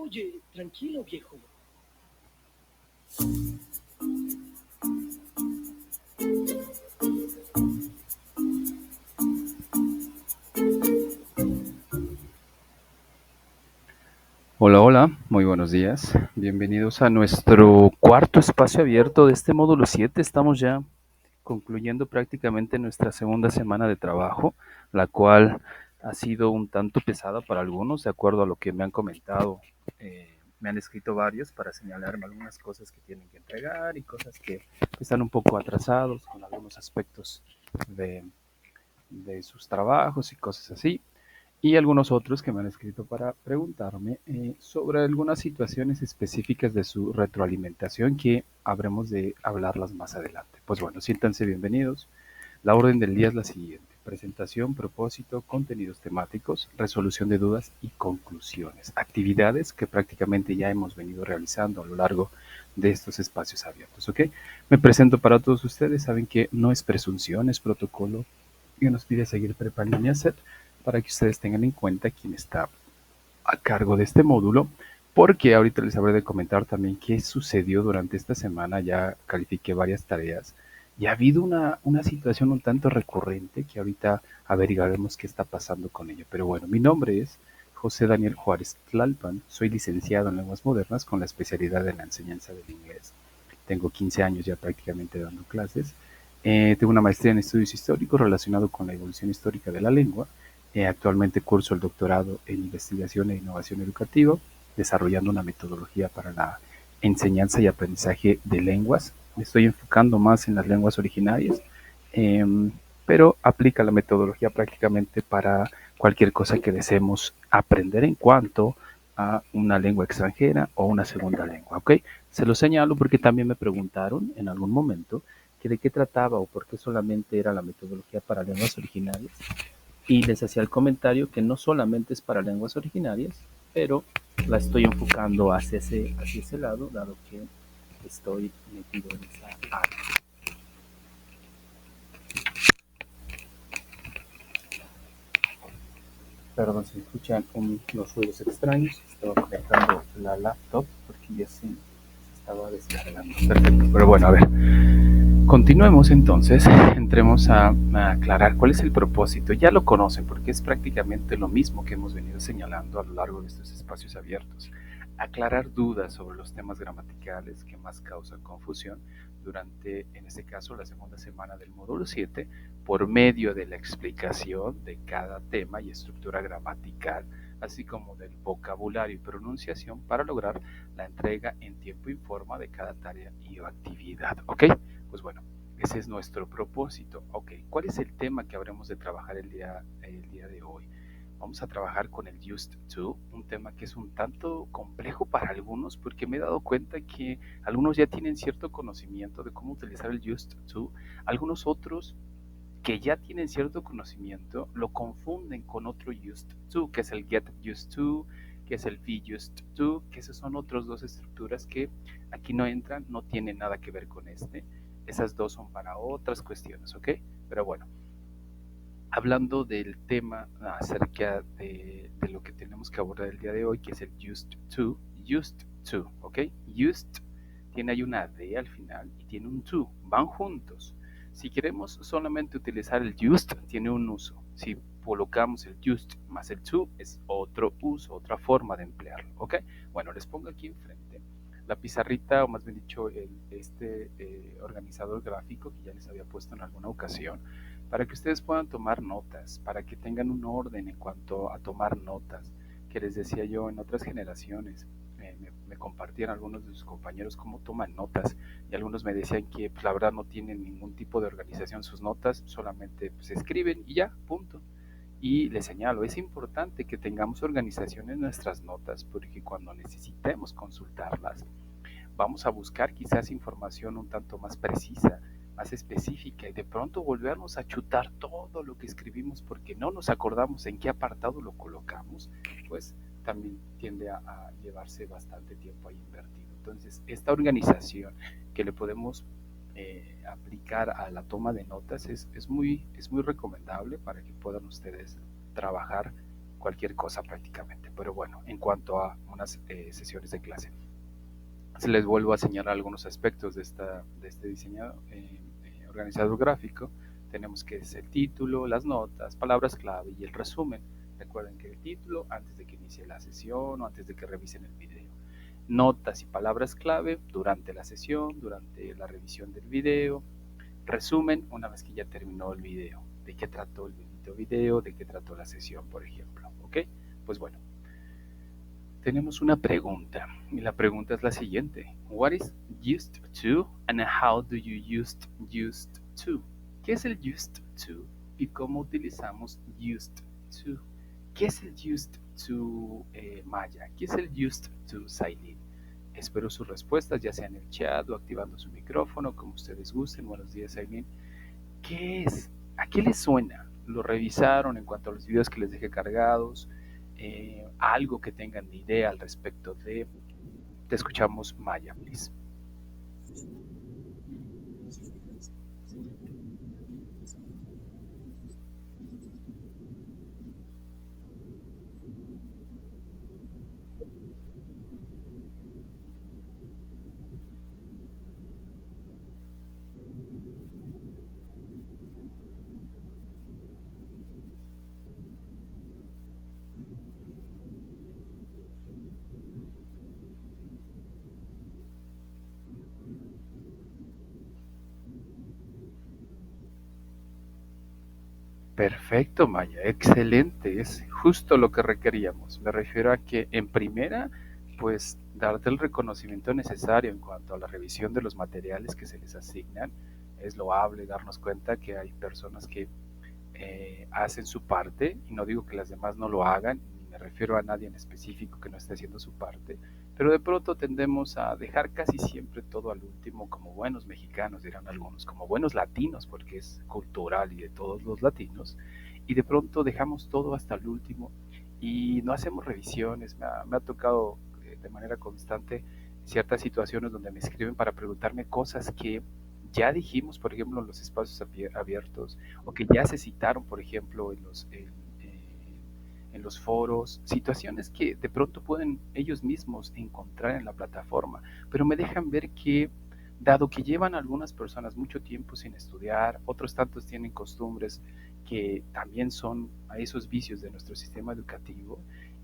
Oye, tranquilo, viejo. Hola, hola, muy buenos días. Bienvenidos a nuestro cuarto espacio abierto de este módulo 7. Estamos ya concluyendo prácticamente nuestra segunda semana de trabajo, la cual ha sido un tanto pesada para algunos, de acuerdo a lo que me han comentado. Me han escrito varios para señalarme algunas cosas que tienen que entregar y cosas que están un poco atrasados con algunos aspectos de, de sus trabajos y cosas así y algunos otros que me han escrito para preguntarme sobre algunas situaciones específicas de su retroalimentación que habremos de hablarlas más adelante. Pues bueno, siéntanse bienvenidos. La orden del día es la siguiente: presentación, propósito, contenidos temáticos, resolución de dudas y conclusiones. Actividades que prácticamente ya hemos venido realizando a lo largo de estos espacios abiertos, ¿ok? Me presento para todos ustedes, saben que no es presunción, es protocolo que nos pide seguir prepa línea set para que ustedes tengan en cuenta quién está a cargo de este módulo, porque ahorita les habré de comentar también qué sucedió durante esta semana. Ya califiqué varias tareas y ha habido una situación un tanto recurrente que ahorita averiguaremos qué está pasando con ello. Pero bueno, mi nombre es José Daniel Juárez Tlalpan, soy licenciado en lenguas modernas con la especialidad en la enseñanza del inglés. Tengo 15 años ya prácticamente dando clases. Tengo una maestría en estudios históricos relacionado con la evolución histórica de la lengua. Actualmente curso el doctorado en investigación e innovación educativa, desarrollando una metodología para la enseñanza y aprendizaje de lenguas. Me estoy enfocando más en las lenguas originarias, eh, pero aplica la metodología prácticamente para cualquier cosa que deseemos aprender en cuanto a una lengua extranjera o una segunda lengua, ¿ok? Se lo señalo porque también me preguntaron en algún momento que de qué trataba o por qué solamente era la metodología para lenguas originarias, y les hacía el comentario que no solamente es para lenguas originarias, pero la estoy enfocando hacia ese lado, dado que estoy metido en esa área. Perdón si escuchan unos ruidos extraños, estaba conectando la laptop porque ya se estaba descargando. Perfecto, pero bueno, a ver. Continuemos entonces, entremos a aclarar cuál es el propósito. Ya lo conocen porque es prácticamente lo mismo que hemos venido señalando a lo largo de estos espacios abiertos. Aclarar dudas sobre los temas gramaticales que más causan confusión durante, en este caso, la segunda semana del módulo 7, por medio de la explicación de cada tema y estructura gramatical, así como del vocabulario y pronunciación para lograr la entrega en tiempo y forma de cada tarea y actividad. ¿Ok? Pues bueno, ese es nuestro propósito. Ok, ¿cuál es el tema que habremos de trabajar el día de hoy? Vamos a trabajar con el used to, un tema que es un tanto complejo para algunos porque me he dado cuenta que algunos ya tienen cierto conocimiento de cómo utilizar el used to, algunos otros que ya tienen cierto conocimiento lo confunden con otro used to, que es el get used to, que es el be used to, que esos son otros dos estructuras que aquí no entran, no tienen nada que ver con este. Esas dos son para otras cuestiones, ¿ok? Pero bueno, hablando del tema acerca de lo que tenemos que abordar el día de hoy, que es el used to, ¿ok? Used tiene ahí una D al final y tiene un to, van juntos. Si queremos solamente utilizar el used, tiene un uso. Si colocamos el used más el to, es otro uso, otra forma de emplearlo, ¿ok? Bueno, les pongo aquí enfrente la pizarrita, o más bien dicho, organizador gráfico que ya les había puesto en alguna ocasión, para que ustedes puedan tomar notas, para que tengan un orden en cuanto a tomar notas, que les decía yo en otras generaciones. Me compartían algunos de sus compañeros cómo toman notas y algunos me decían que pues, la verdad no tienen ningún tipo de organización sus notas, solamente pues, escriben y ya, punto. Y les señalo, es importante que tengamos organización en nuestras notas porque cuando necesitemos consultarlas, vamos a buscar quizás información un tanto más precisa, más específica y de pronto volvernos a chutar todo lo que escribimos porque no nos acordamos en qué apartado lo colocamos, pues también tiende a llevarse bastante tiempo ahí invertido. Entonces, esta organización que le podemos aplicar a la toma de notas es muy recomendable para que puedan ustedes trabajar cualquier cosa prácticamente. Pero bueno, en cuanto a unas sesiones de clase. Se les vuelvo a señalar algunos aspectos de este diseño organizador gráfico. Tenemos que es el título, las notas, palabras clave y el resumen. Recuerden que el título antes de que inicie la sesión o antes de que revisen el video. Notas y palabras clave durante la sesión, durante la revisión del video. Resumen una vez que ya terminó el video. ¿De qué trató el video? ¿De qué trató la sesión, por ejemplo? ¿Ok? Pues bueno, tenemos una pregunta y la pregunta es la siguiente. What is used to and how do you used to? ¿Qué es el used to y cómo utilizamos used to? ¿Qué es el used to Maya? ¿Qué es el used to Sailin? Espero sus respuestas, ya sea en el chat o activando su micrófono, como ustedes gusten. Buenos días, Sailin. ¿Qué es? ¿A qué les suena? ¿Lo revisaron en cuanto a los videos que les dejé cargados? Algo que tengan de idea al respecto de... Te escuchamos, Maya, please. Perfecto, Maya, excelente, es justo lo que requeríamos. Me refiero a que en primera, pues darte el reconocimiento necesario en cuanto a la revisión de los materiales que se les asignan. Es loable darnos cuenta que hay personas que hacen su parte, y no digo que las demás no lo hagan, ni me refiero a nadie en específico que no esté haciendo su parte, pero de pronto tendemos a dejar casi siempre todo al último, como buenos mexicanos, dirán algunos, como buenos latinos, porque es cultural y de todos los latinos, y de pronto dejamos todo hasta el último y no hacemos revisiones. Me ha tocado de manera constante ciertas situaciones donde me escriben para preguntarme cosas que ya dijimos, por ejemplo, en los espacios abiertos, o que ya se citaron, por ejemplo, en los foros, situaciones que de pronto pueden ellos mismos encontrar en la plataforma, pero me dejan ver que, dado que llevan algunas personas mucho tiempo sin estudiar, otros tantos tienen costumbres que también son a esos vicios de nuestro sistema educativo,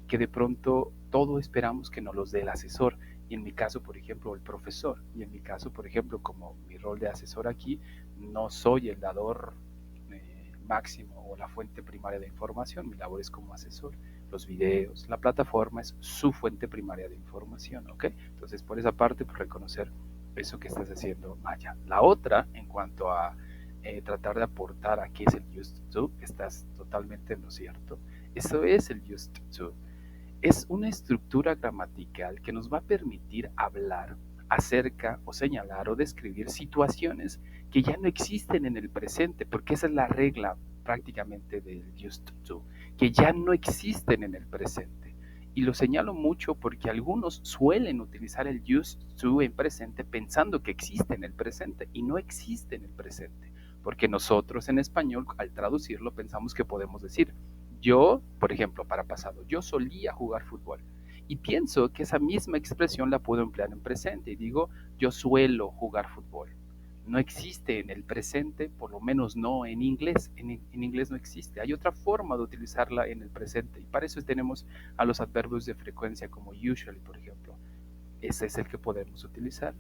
que de pronto todo esperamos que nos los dé el asesor, y en mi caso, por ejemplo, el profesor, y en mi caso, por ejemplo, como mi rol de asesor aquí, no soy el dador máximo o la fuente primaria de información, mi labor es como asesor. Los videos, la plataforma es su fuente primaria de información, ¿ok? Entonces, por esa parte, pues reconocer eso que estás haciendo, Maya. La otra, en cuanto a tratar de aportar a qué es el used to, estás totalmente en lo cierto. Eso es el used to. Es una estructura gramatical que nos va a permitir hablar acerca o señalar o describir situaciones que ya no existen en el presente, porque esa es la regla prácticamente del used to, que ya no existen en el presente. Y lo señalo mucho porque algunos suelen utilizar el used to en presente pensando que existe en el presente y no existe en el presente, porque nosotros en español al traducirlo pensamos que podemos decir yo, por ejemplo, para pasado, yo solía jugar fútbol y pienso que esa misma expresión la puedo emplear en presente y digo, yo suelo jugar fútbol. No existe en el presente, por lo menos no en inglés. En inglés no existe. Hay otra forma de utilizarla en el presente y para eso tenemos a los adverbios de frecuencia como usually, por ejemplo. Ese es el que podemos utilizar.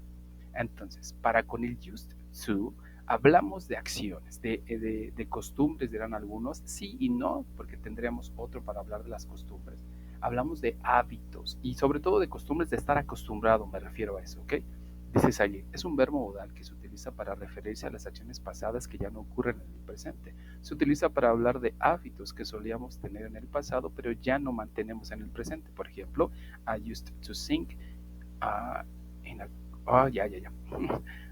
Entonces, para con el used to, hablamos de acciones, de costumbres, dirán algunos, sí y no, porque tendríamos otro para hablar de las costumbres. Hablamos de hábitos y sobre todo de costumbres de estar acostumbrado, me refiero a eso, ¿ok? Dices allí, es un verbo modal que se utiliza para referirse a las acciones pasadas que ya no ocurren en el presente. Se utiliza para hablar de hábitos que solíamos tener en el pasado, pero ya no mantenemos en el presente. Por ejemplo, I used to sing uh, in a ya.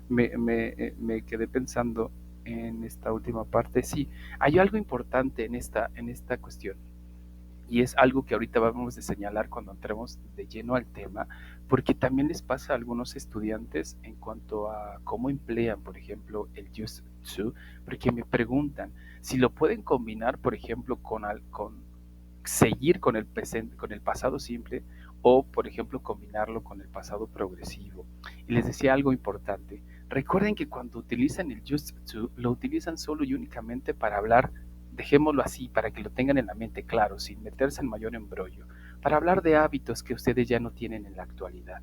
Me quedé pensando en esta última parte. Sí, hay algo importante en esta cuestión. Y es algo que ahorita vamos a señalar cuando entremos de lleno al tema, porque también les pasa a algunos estudiantes en cuanto a cómo emplean, por ejemplo, el used to, porque me preguntan si lo pueden combinar, por ejemplo, con seguir con el presente, con el pasado simple, o, por ejemplo, combinarlo con el pasado progresivo. Y les decía algo importante. Recuerden que cuando utilizan el just to, lo utilizan solo y únicamente para hablar, dejémoslo así, para que lo tengan en la mente claro, sin meterse en mayor embrollo, para hablar de hábitos que ustedes ya no tienen en la actualidad.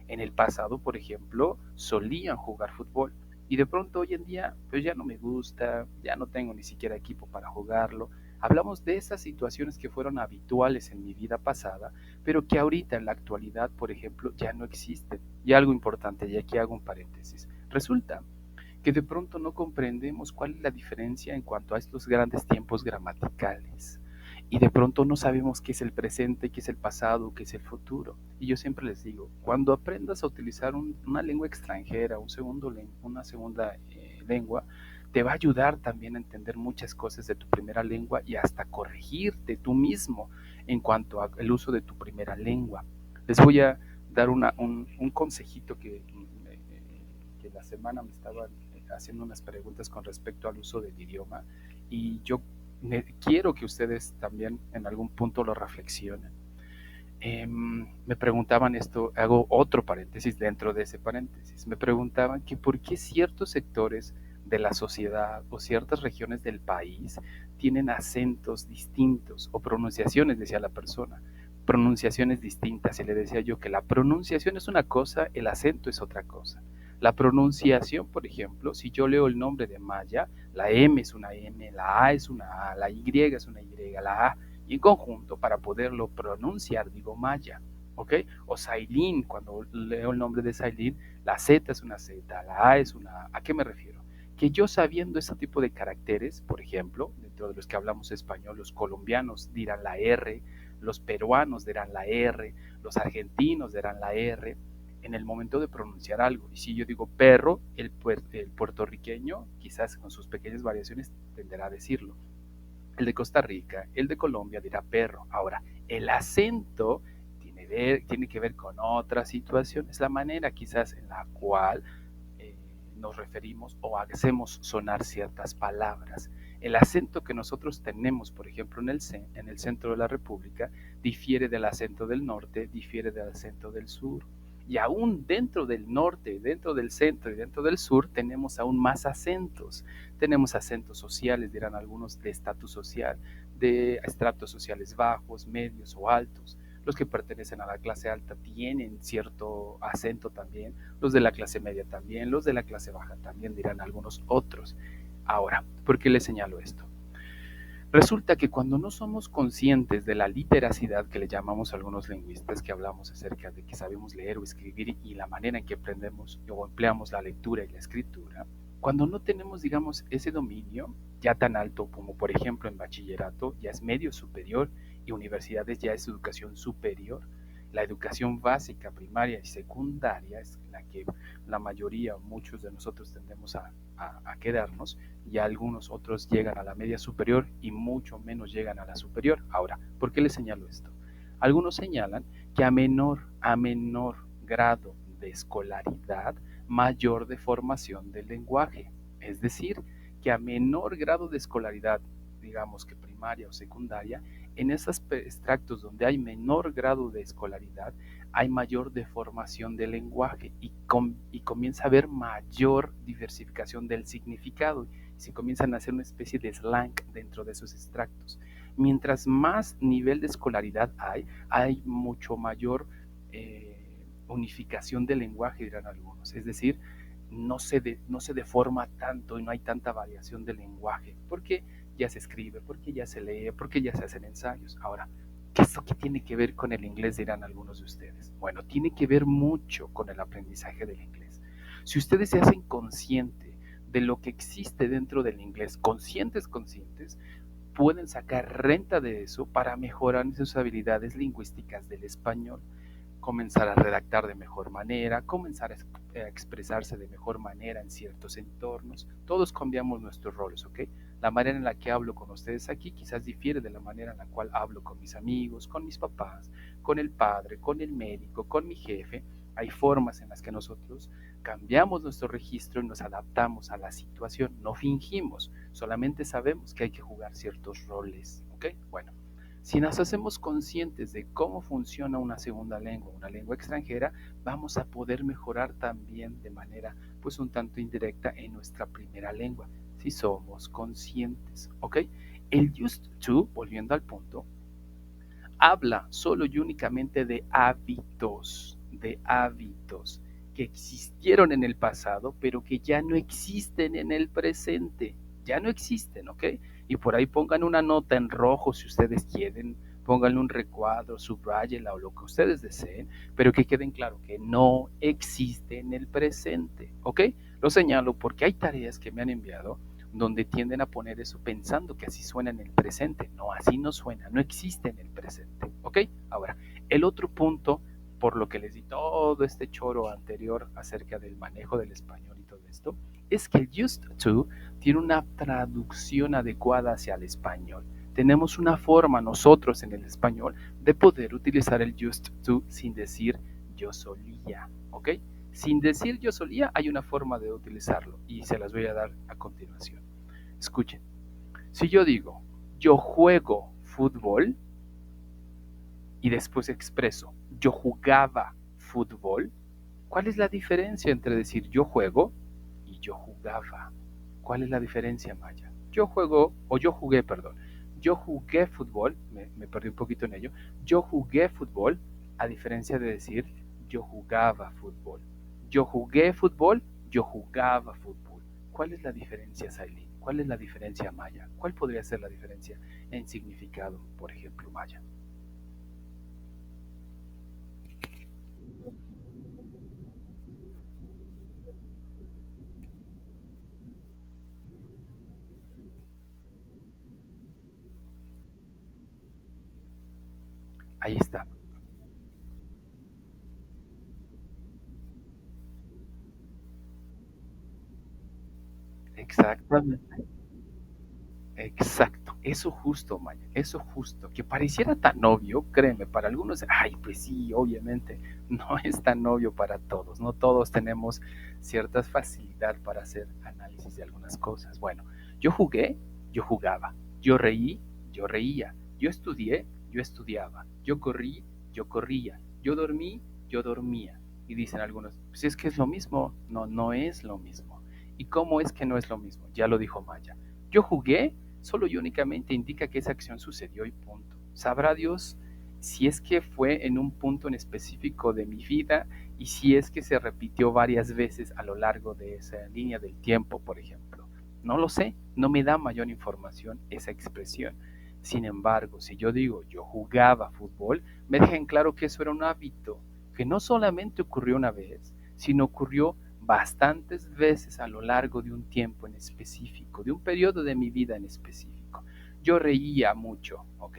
En el pasado, por ejemplo, solían jugar fútbol y de pronto hoy en día, pues ya no me gusta, ya no tengo ni siquiera equipo para jugarlo. Hablamos de esas situaciones que fueron habituales en mi vida pasada, pero que ahorita en la actualidad, por ejemplo, ya no existen. Y algo importante, y aquí hago un paréntesis. Resulta que de pronto no comprendemos cuál es la diferencia en cuanto a estos grandes tiempos gramaticales. Y de pronto no sabemos qué es el presente, qué es el pasado, qué es el futuro. Y yo siempre les digo, cuando aprendas a utilizar una lengua extranjera, una segunda lengua, te va a ayudar también a entender muchas cosas de tu primera lengua y hasta corregirte tú mismo en cuanto al uso de tu primera lengua. Les voy a dar un consejito que la semana me estaban haciendo unas preguntas con respecto al uso del idioma y yo quiero que ustedes también en algún punto lo reflexionen. Me preguntaban esto, hago otro paréntesis dentro de ese paréntesis, me preguntaban que por qué ciertos sectores de la sociedad o ciertas regiones del país tienen acentos distintos o pronunciaciones, decía la persona, pronunciaciones distintas. Y le decía yo que la pronunciación es una cosa, el acento es otra cosa. La pronunciación, por ejemplo, si yo leo el nombre de Maya, la M es una M, la A es una A, la Y es una Y, la A y en conjunto para poderlo pronunciar digo Maya, ¿ok? O Sailin, cuando leo el nombre de Sailin, la Z es una Z, la A es una A. ¿A qué me refiero? Que yo sabiendo ese tipo de caracteres, por ejemplo, dentro de los que hablamos español, los colombianos dirán la R, los peruanos dirán la R, los argentinos dirán la R, en el momento de pronunciar algo. Y si yo digo perro, el puertorriqueño, quizás con sus pequeñas variaciones, tenderá a decirlo. El de Costa Rica, el de Colombia dirá perro. Ahora, el acento tiene que ver con otra situación. Es la manera quizás en la cual nos referimos o hacemos sonar ciertas palabras. El acento que nosotros tenemos, por ejemplo, en el centro de la República, difiere del acento del norte, difiere del acento del sur. Y aún dentro del norte, dentro del centro y dentro del sur tenemos aún más acentos. Tenemos acentos sociales, dirán algunos, de estatus social, de estratos sociales bajos, medios o altos. Los que pertenecen a la clase alta tienen cierto acento también, los de la clase media también, los de la clase baja también, dirán algunos otros. Ahora, ¿por qué les señalo esto? Resulta que cuando no somos conscientes de la literacidad que le llamamos a algunos lingüistas, que hablamos acerca de que sabemos leer o escribir y la manera en que aprendemos o empleamos la lectura y la escritura, cuando no tenemos, digamos, ese dominio ya tan alto como por ejemplo en bachillerato, ya es medio superior y universidades ya es educación superior, la educación básica, primaria y secundaria es la que la mayoría, muchos de nosotros tendemos a quedarnos, y algunos otros llegan a la media superior y mucho menos llegan a la superior. Ahora, ¿por qué les señalo esto? Algunos señalan que a menor grado de escolaridad, mayor deformación del lenguaje. Es decir, que a menor grado de escolaridad, digamos que primaria o secundaria, en esos extractos donde hay menor grado de escolaridad, hay mayor deformación del lenguaje y comienza a haber mayor diversificación del significado. Se comienzan a hacer una especie de slang dentro de esos extractos. Mientras más nivel de escolaridad hay mucho mayor unificación del lenguaje, dirán algunos. Es decir, no se deforma tanto y no hay tanta variación del lenguaje, porque ya se escribe, porque ya se lee, porque ya se hacen ensayos. Ahora, ¿esto qué tiene que ver con el inglés? Dirán algunos de ustedes. Bueno, tiene que ver mucho con el aprendizaje del inglés. Si ustedes se hacen conscientes de lo que existe dentro del inglés, conscientes, pueden sacar renta de eso para mejorar sus habilidades lingüísticas del español, comenzar a redactar de mejor manera, comenzar a expresarse de mejor manera en ciertos entornos. Todos cambiamos nuestros roles, ¿ok? La manera en la que hablo con ustedes aquí quizás difiere de la manera en la cual hablo con mis amigos, con mis papás, con el padre, con el médico, con mi jefe. Hay formas en las que nosotros cambiamos nuestro registro y nos adaptamos a la situación. No fingimos, solamente sabemos que hay que jugar ciertos roles, ¿ok? Bueno, Si nos hacemos conscientes de cómo funciona una lengua extranjera, vamos a poder mejorar también de manera pues un tanto indirecta en nuestra primera lengua, si somos conscientes, ¿ok? El used to, volviendo al punto, habla solo y únicamente de hábitos que existieron en el pasado, pero que ya no existen en el presente. Ya no existen, ¿ok? Y por ahí pongan una nota en rojo si ustedes quieren, pónganle un recuadro, subrayenla o lo que ustedes deseen, pero que queden claro que no existe en el presente, ¿ok? Lo señalo porque hay tareas que me han enviado donde tienden a poner eso pensando que así suena en el presente. No, así no suena, no existe en el presente. ¿Ok? Ahora, el otro punto, por lo que les di todo este choro anterior acerca del manejo del español y todo esto, es que el used to tiene una traducción adecuada hacia el español. Tenemos una forma nosotros en el español de poder utilizar el used to sin decir yo solía, ¿ok? Sin decir yo solía, hay una forma de utilizarlo y se las voy a dar a continuación. Escuchen, si yo digo yo juego fútbol y después expreso yo jugaba fútbol, ¿cuál es la diferencia entre decir yo juego y yo jugaba? ¿Cuál es la diferencia, Maya? Yo juego, o yo jugué, perdón. Yo jugué fútbol, me perdí un poquito en ello. Yo jugué fútbol, a diferencia de decir yo jugaba fútbol. Yo jugué fútbol, yo jugaba fútbol. ¿Cuál es la diferencia, Sailin? ¿Cuál es la diferencia, Maya? ¿Cuál podría ser la diferencia en significado, por ejemplo, Maya? Ahí está. Exactamente. Exacto, eso justo, Maya, eso justo, que pareciera tan obvio, créeme, para algunos, ay, pues sí, obviamente, no es tan obvio para todos, no todos tenemos cierta facilidad para hacer análisis de algunas cosas. Bueno, yo jugué, yo jugaba, yo reí, yo reía, yo estudié, yo estudiaba, yo corrí, yo corría, yo dormí, yo dormía. Y dicen algunos, pues es que es lo mismo, no, no es lo mismo. ¿Y cómo es que no es lo mismo? Ya lo dijo Maya. Yo jugué, solo y únicamente indica que esa acción sucedió y punto. Sabrá Dios si es que fue en un punto en específico de mi vida y si es que se repitió varias veces a lo largo de esa línea del tiempo, por ejemplo. No lo sé, no me da mayor información esa expresión. Sin embargo, si yo digo yo jugaba fútbol, me deja en claro que eso era un hábito, que no solamente ocurrió una vez, sino ocurrió bastantes veces a lo largo de un tiempo en específico, de un periodo de mi vida en específico. Yo reía mucho, ok,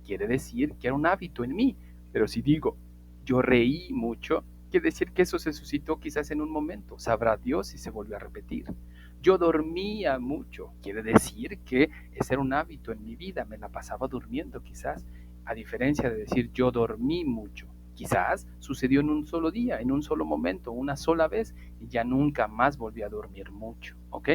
quiere decir que era un hábito en mí, pero si digo yo reí mucho, quiere decir que eso se suscitó quizás en un momento, sabrá Dios si se volvió a repetir. Yo dormía mucho, quiere decir que ese era un hábito en mi vida, me la pasaba durmiendo quizás, a diferencia de decir yo dormí mucho. Quizás sucedió en un solo día, en un solo momento, una sola vez, y ya nunca más volví a dormir mucho, ¿ok?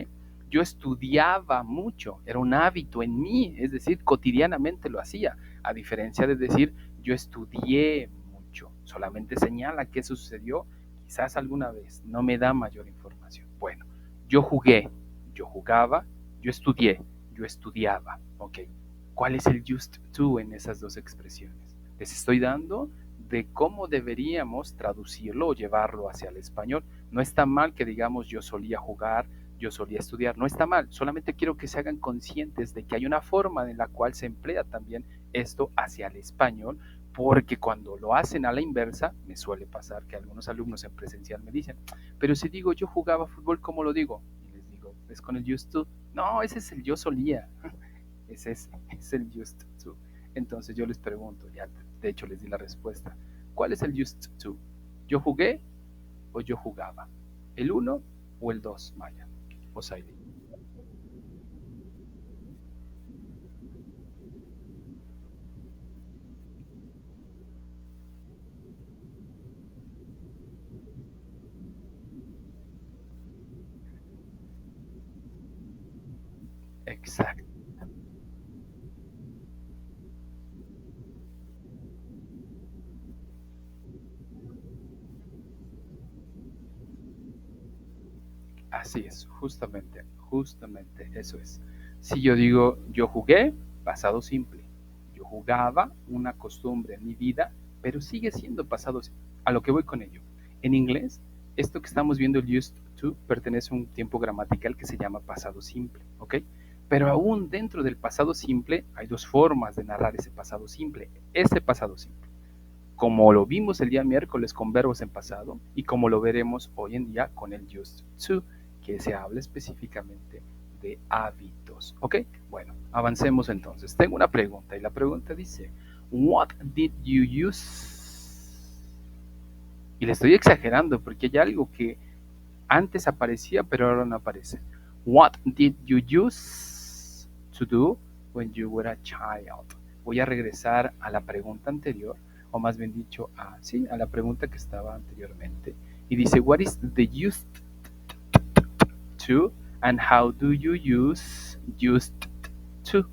Yo estudiaba mucho, era un hábito en mí, es decir, cotidianamente lo hacía, a diferencia de decir yo estudié mucho, solamente señala que eso sucedió quizás alguna vez, no me da mayor información. Bueno, yo jugué, yo jugaba, yo estudié, yo estudiaba, ¿ok? ¿Cuál es el used to en esas dos expresiones? Les estoy dando de cómo deberíamos traducirlo o llevarlo hacia el español. No está mal que digamos yo solía jugar, yo solía estudiar, no está mal, solamente quiero que se hagan conscientes de que hay una forma en la cual se emplea también esto hacia el español, porque cuando lo hacen a la inversa, me suele pasar que algunos alumnos en presencial me dicen, pero si digo yo jugaba fútbol, ¿cómo lo digo? Y les digo, ¿es con el used to? No, ese es el yo solía, es ese, es el used to. Entonces yo les pregunto, ya de hecho les di la respuesta, ¿cuál es el used to? ¿Yo jugué o yo jugaba? ¿El uno o el 2, Maya? O Saidi. Exacto. Así es, justamente eso es. Si yo digo yo jugué, pasado simple. Yo jugaba, una costumbre en mi vida, pero sigue siendo pasado simple. A lo que voy con ello. En inglés, esto que estamos viendo, el used to, pertenece a un tiempo gramatical que se llama pasado simple, ¿ok? Pero aún dentro del pasado simple hay dos formas de narrar ese pasado simple. Ese pasado simple, como lo vimos el día miércoles con verbos en pasado y como lo veremos hoy en día con el used to, que se habla específicamente de hábitos. ¿Ok? Bueno, avancemos entonces. Tengo una pregunta y la pregunta dice, What did you use? Y le estoy exagerando porque hay algo que antes aparecía pero ahora no aparece. What did you use to do when you were a child? Voy a regresar a la pregunta anterior, o más bien dicho, a la pregunta que estaba anteriormente. Y dice, what is the used to and how do you use used to?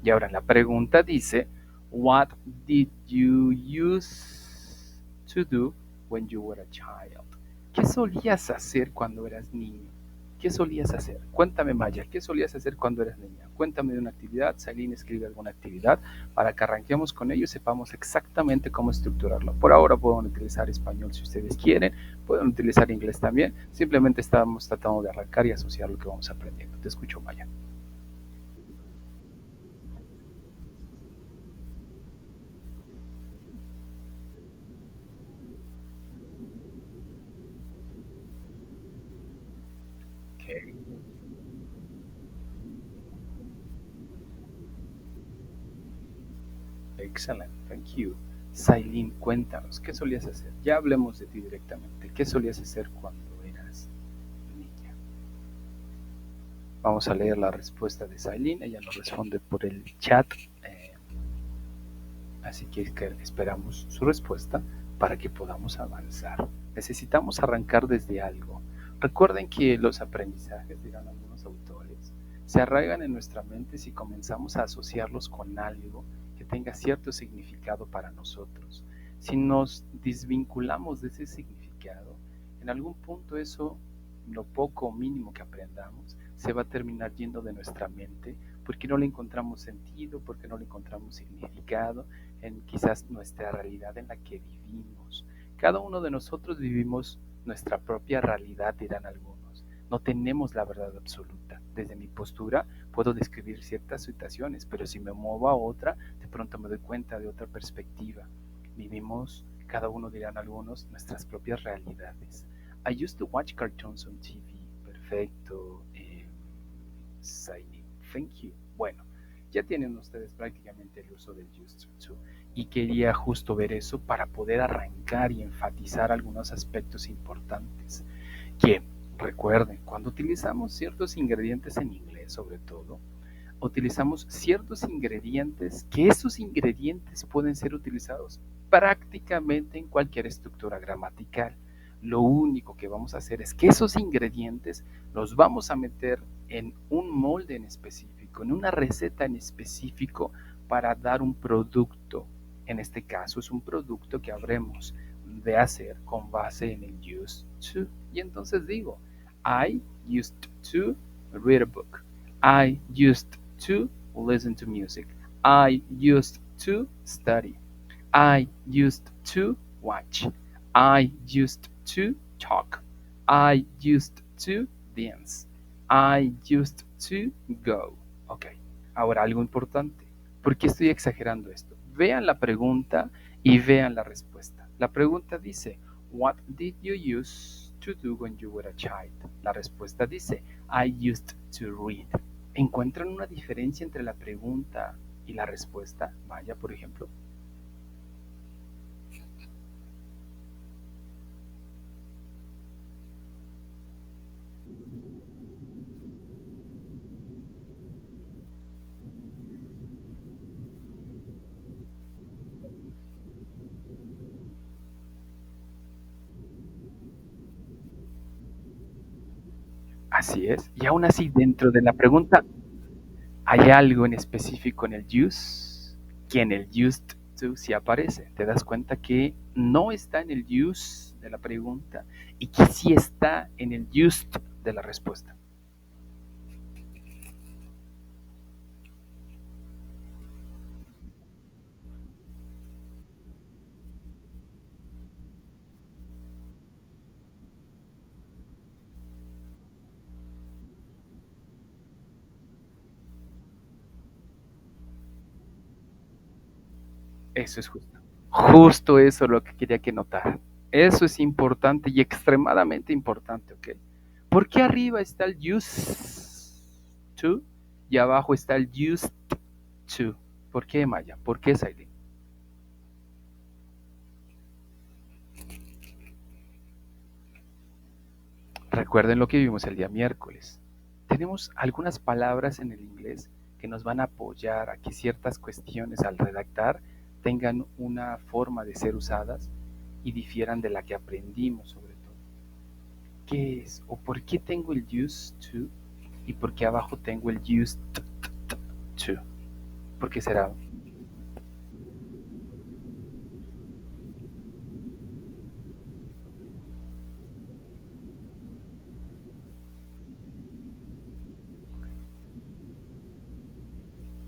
Y ahora la pregunta dice, what did you use to do when you were a child? ¿Qué solías hacer cuando eras niño? ¿Qué solías hacer? Cuéntame, Maya, ¿qué solías hacer cuando eras niña? Cuéntame de una actividad. Saline escribe alguna actividad para que arranquemos con ello y sepamos exactamente cómo estructurarlo. Por ahora pueden utilizar español si ustedes quieren, pueden utilizar inglés también. Simplemente estamos tratando de arrancar y asociar lo que vamos aprendiendo. Te escucho, Maya. Okay. Excellent, thank you. Sailin, cuéntanos, ¿qué solías hacer? Ya hablemos de ti directamente. ¿Qué solías hacer cuando eras niña? Vamos a leer la respuesta de Sailin. Ella nos responde por el chat. eh, Así que esperamos su respuesta para que podamos avanzar. Necesitamos arrancar desde algo. Recuerden que los aprendizajes, dirán algunos autores, se arraigan en nuestra mente si comenzamos a asociarlos con algo que tenga cierto significado para nosotros. Si nos desvinculamos de ese significado, en algún punto eso, lo poco o mínimo que aprendamos, se va a terminar yendo de nuestra mente porque no le encontramos sentido, porque no le encontramos significado en quizás nuestra realidad en la que vivimos. Cada uno de nosotros vivimos nuestra propia realidad, dirán algunos. No tenemos la verdad absoluta. Desde mi postura puedo describir ciertas situaciones, pero si me muevo a otra, de pronto me doy cuenta de otra perspectiva. Vivimos, cada uno dirán algunos, nuestras propias realidades. I used to watch cartoons on TV. Perfecto. Signing. Thank you. Bueno, ya tienen ustedes prácticamente el uso del used to. Y quería justo ver eso para poder arrancar y enfatizar algunos aspectos importantes. Que recuerden, cuando utilizamos ciertos ingredientes en inglés, sobre todo, utilizamos ciertos ingredientes que esos ingredientes pueden ser utilizados prácticamente en cualquier estructura gramatical. Lo único que vamos a hacer es que esos ingredientes los vamos a meter en un molde en específico, en una receta en específico para dar un producto. En este caso es un producto que habremos de hacer con base en el used to. Y entonces digo, I used to read a book. I used to listen to music. I used to study. I used to watch. I used to talk. I used to dance. I used to go. Ok, ahora algo importante. ¿Por qué estoy exagerando esto? Vean la pregunta y vean la respuesta. La pregunta dice, What did you use to do when you were a child? La respuesta dice, I used to read. ¿Encuentran una diferencia entre la pregunta y la respuesta? Vaya, por ejemplo. Así es. Y aún así, dentro de la pregunta, hay algo en específico en el use que en el used to sí aparece. Te das cuenta que no está en el use de la pregunta y que sí está en el used de la respuesta. Eso es justo. Justo eso es lo que quería que notara. Eso es importante y extremadamente importante, ¿ok? ¿Por qué arriba está el used to y abajo está el used to? ¿Por qué, Maya? ¿Por qué, Sailin? Recuerden lo que vimos el día miércoles. Tenemos algunas palabras en el inglés que nos van a apoyar a que ciertas cuestiones al redactar tengan una forma de ser usadas y difieran de la que aprendimos sobre todo. ¿Qué es? ¿O por qué tengo el used to y por qué abajo tengo el used to? ¿Por qué será?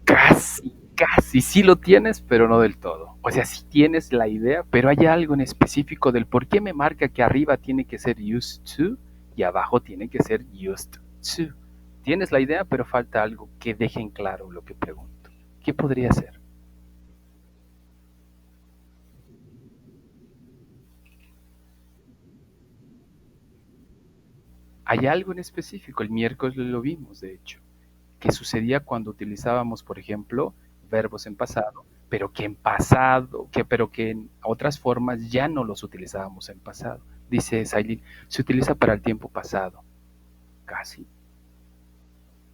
Casi, casi, sí lo tienes, pero no del todo. O sea, sí tienes la idea, pero hay algo en específico del por qué me marca que arriba tiene que ser used to y abajo tiene que ser used to. Tienes la idea, pero falta algo que deje en claro lo que pregunto. ¿Qué podría ser? Hay algo en específico, el miércoles lo vimos, de hecho, que sucedía cuando utilizábamos, por ejemplo, verbos en pasado, pero que en otras formas ya no los utilizábamos en pasado. Dice Sailin, se utiliza para el tiempo pasado. Casi,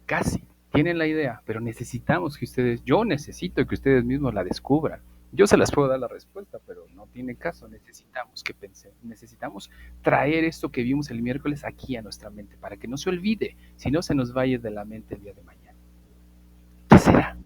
casi. Tienen la idea, pero necesitamos que ustedes, yo necesito que ustedes mismos la descubran. Yo se las puedo dar la respuesta, pero no tiene caso. Necesitamos que pensemos, necesitamos traer esto que vimos el miércoles aquí a nuestra mente para que no se olvide, si no se nos va a ir de la mente el día de mañana. ¿Qué será?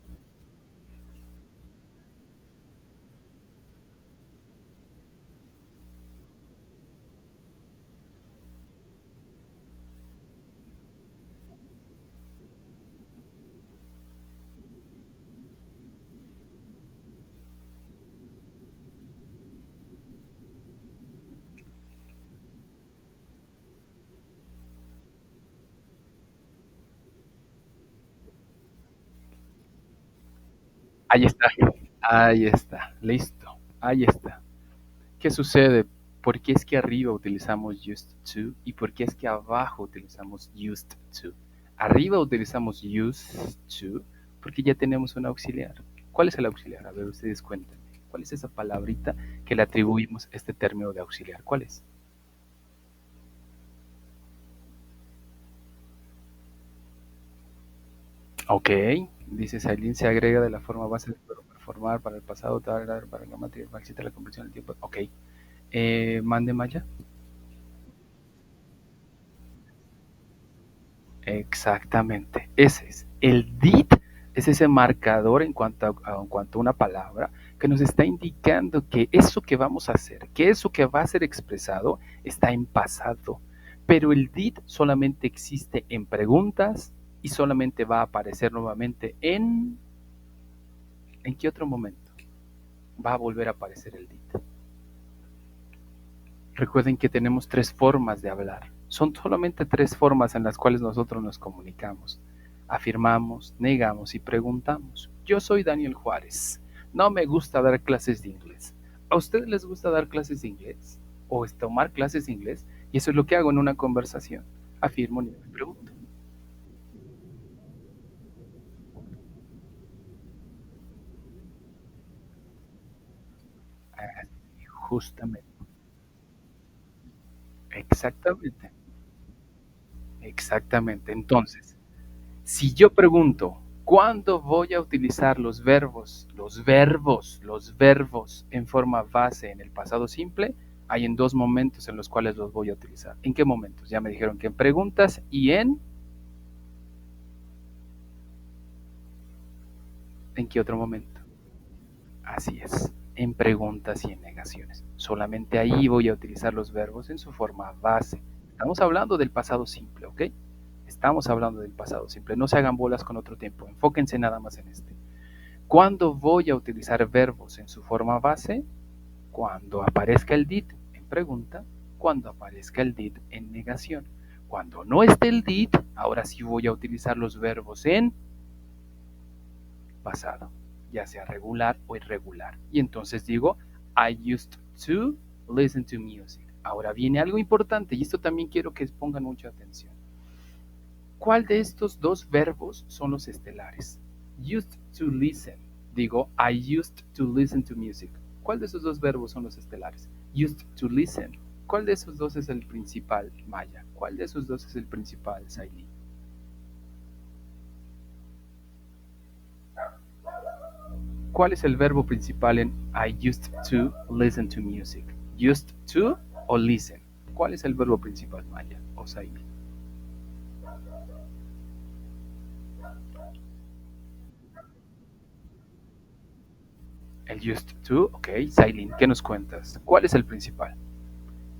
Ahí está, ahí está, listo, ahí está. ¿Qué sucede? ¿Por qué es que arriba utilizamos used to y por qué es que abajo utilizamos used to? Arriba utilizamos used to porque ya tenemos un auxiliar. ¿Cuál es el auxiliar? A ver, ustedes cuéntenme. ¿Cuál es esa palabrita que le atribuimos este término de auxiliar? ¿Cuál es? Ok, dice Sailin, se agrega de la forma base del verbo formar para el pasado, tal, para la materia, para la conversión del tiempo. Ok, mande Maya. Exactamente, ese es. El did es ese marcador en cuanto a una palabra que nos está indicando que eso que vamos a hacer, que eso que va a ser expresado está en pasado. Pero el did solamente existe en preguntas y solamente va a aparecer nuevamente ¿en qué otro momento? Va a volver a aparecer el did. Recuerden que tenemos tres formas de hablar. Son solamente tres formas en las cuales nosotros nos comunicamos. Afirmamos, negamos y preguntamos. Yo soy Daniel Juárez. No me gusta dar clases de inglés. ¿A ustedes les gusta dar clases de inglés? ¿O es tomar clases de inglés? Y eso es lo que hago en una conversación. Afirmo, niego y pregunto. Ah, justamente. Exactamente. Exactamente. Entonces, si yo pregunto, ¿cuándo voy a utilizar los verbos en forma base en el pasado simple? Hay en dos momentos en los cuales los voy a utilizar. ¿En qué momentos? Ya me dijeron que en preguntas y ¿en qué otro momento? Así es, en preguntas y en negaciones. Solamente ahí voy a utilizar los verbos en su forma base. Estamos hablando del pasado simple, ¿ok? Estamos hablando del pasado simple. No se hagan bolas con otro tiempo. Enfóquense nada más en este. ¿Cuándo voy a utilizar verbos en su forma base? Cuando aparezca el did en pregunta, cuando aparezca el did en negación. Cuando no esté el did, ahora sí voy a utilizar los verbos en pasado, ya sea regular o irregular. Y entonces digo, I used to listen to music. Ahora viene algo importante y esto también quiero que pongan mucha atención. ¿Cuál de estos dos verbos son los estelares? Used to listen. Digo, I used to listen to music. ¿Cuál de esos dos verbos son los estelares? Used to listen. ¿Cuál de esos dos es el principal, Maya? ¿Cuál de esos dos es el principal, Saili? ¿Cuál es el verbo principal en I used to listen to music? ¿Used to o listen? ¿Cuál es el verbo principal, Maya o Saili? El used to, ok. Sailin, ¿qué nos cuentas? ¿Cuál es el principal?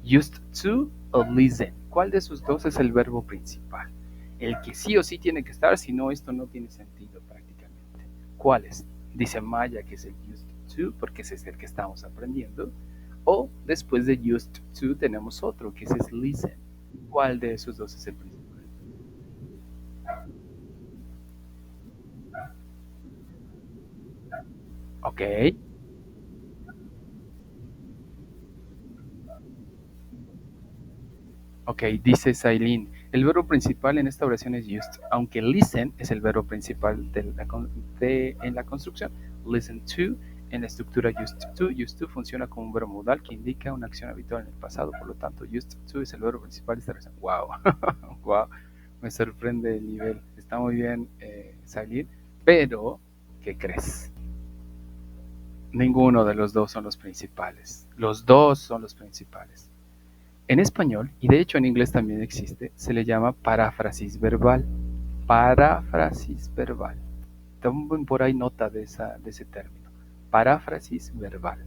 Used to o listen. ¿Cuál de esos dos es el verbo principal? El que sí o sí tiene que estar, si no, esto no tiene sentido prácticamente. ¿Cuál es? Dice Maya que es el used to, porque ese es el que estamos aprendiendo. O después de used to tenemos otro, que ese es listen. ¿Cuál de esos dos es el principal? Ok, ok, dice Sailin. El verbo principal en esta oración es used, aunque listen es el verbo principal en la construcción. Listen to, en la estructura used to funciona como un verbo modal que indica una acción habitual en el pasado, por lo tanto, used to es el verbo principal de esta oración. ¡Wow! ¡Wow! Me sorprende el nivel. Está muy bien, Sailin, pero, ¿qué crees? Ninguno de los dos son los principales. Los dos son los principales. En español, y de hecho en inglés también existe, se le llama paráfrasis verbal. Paráfrasis verbal. Tomen por ahí nota de ese término. Paráfrasis verbal.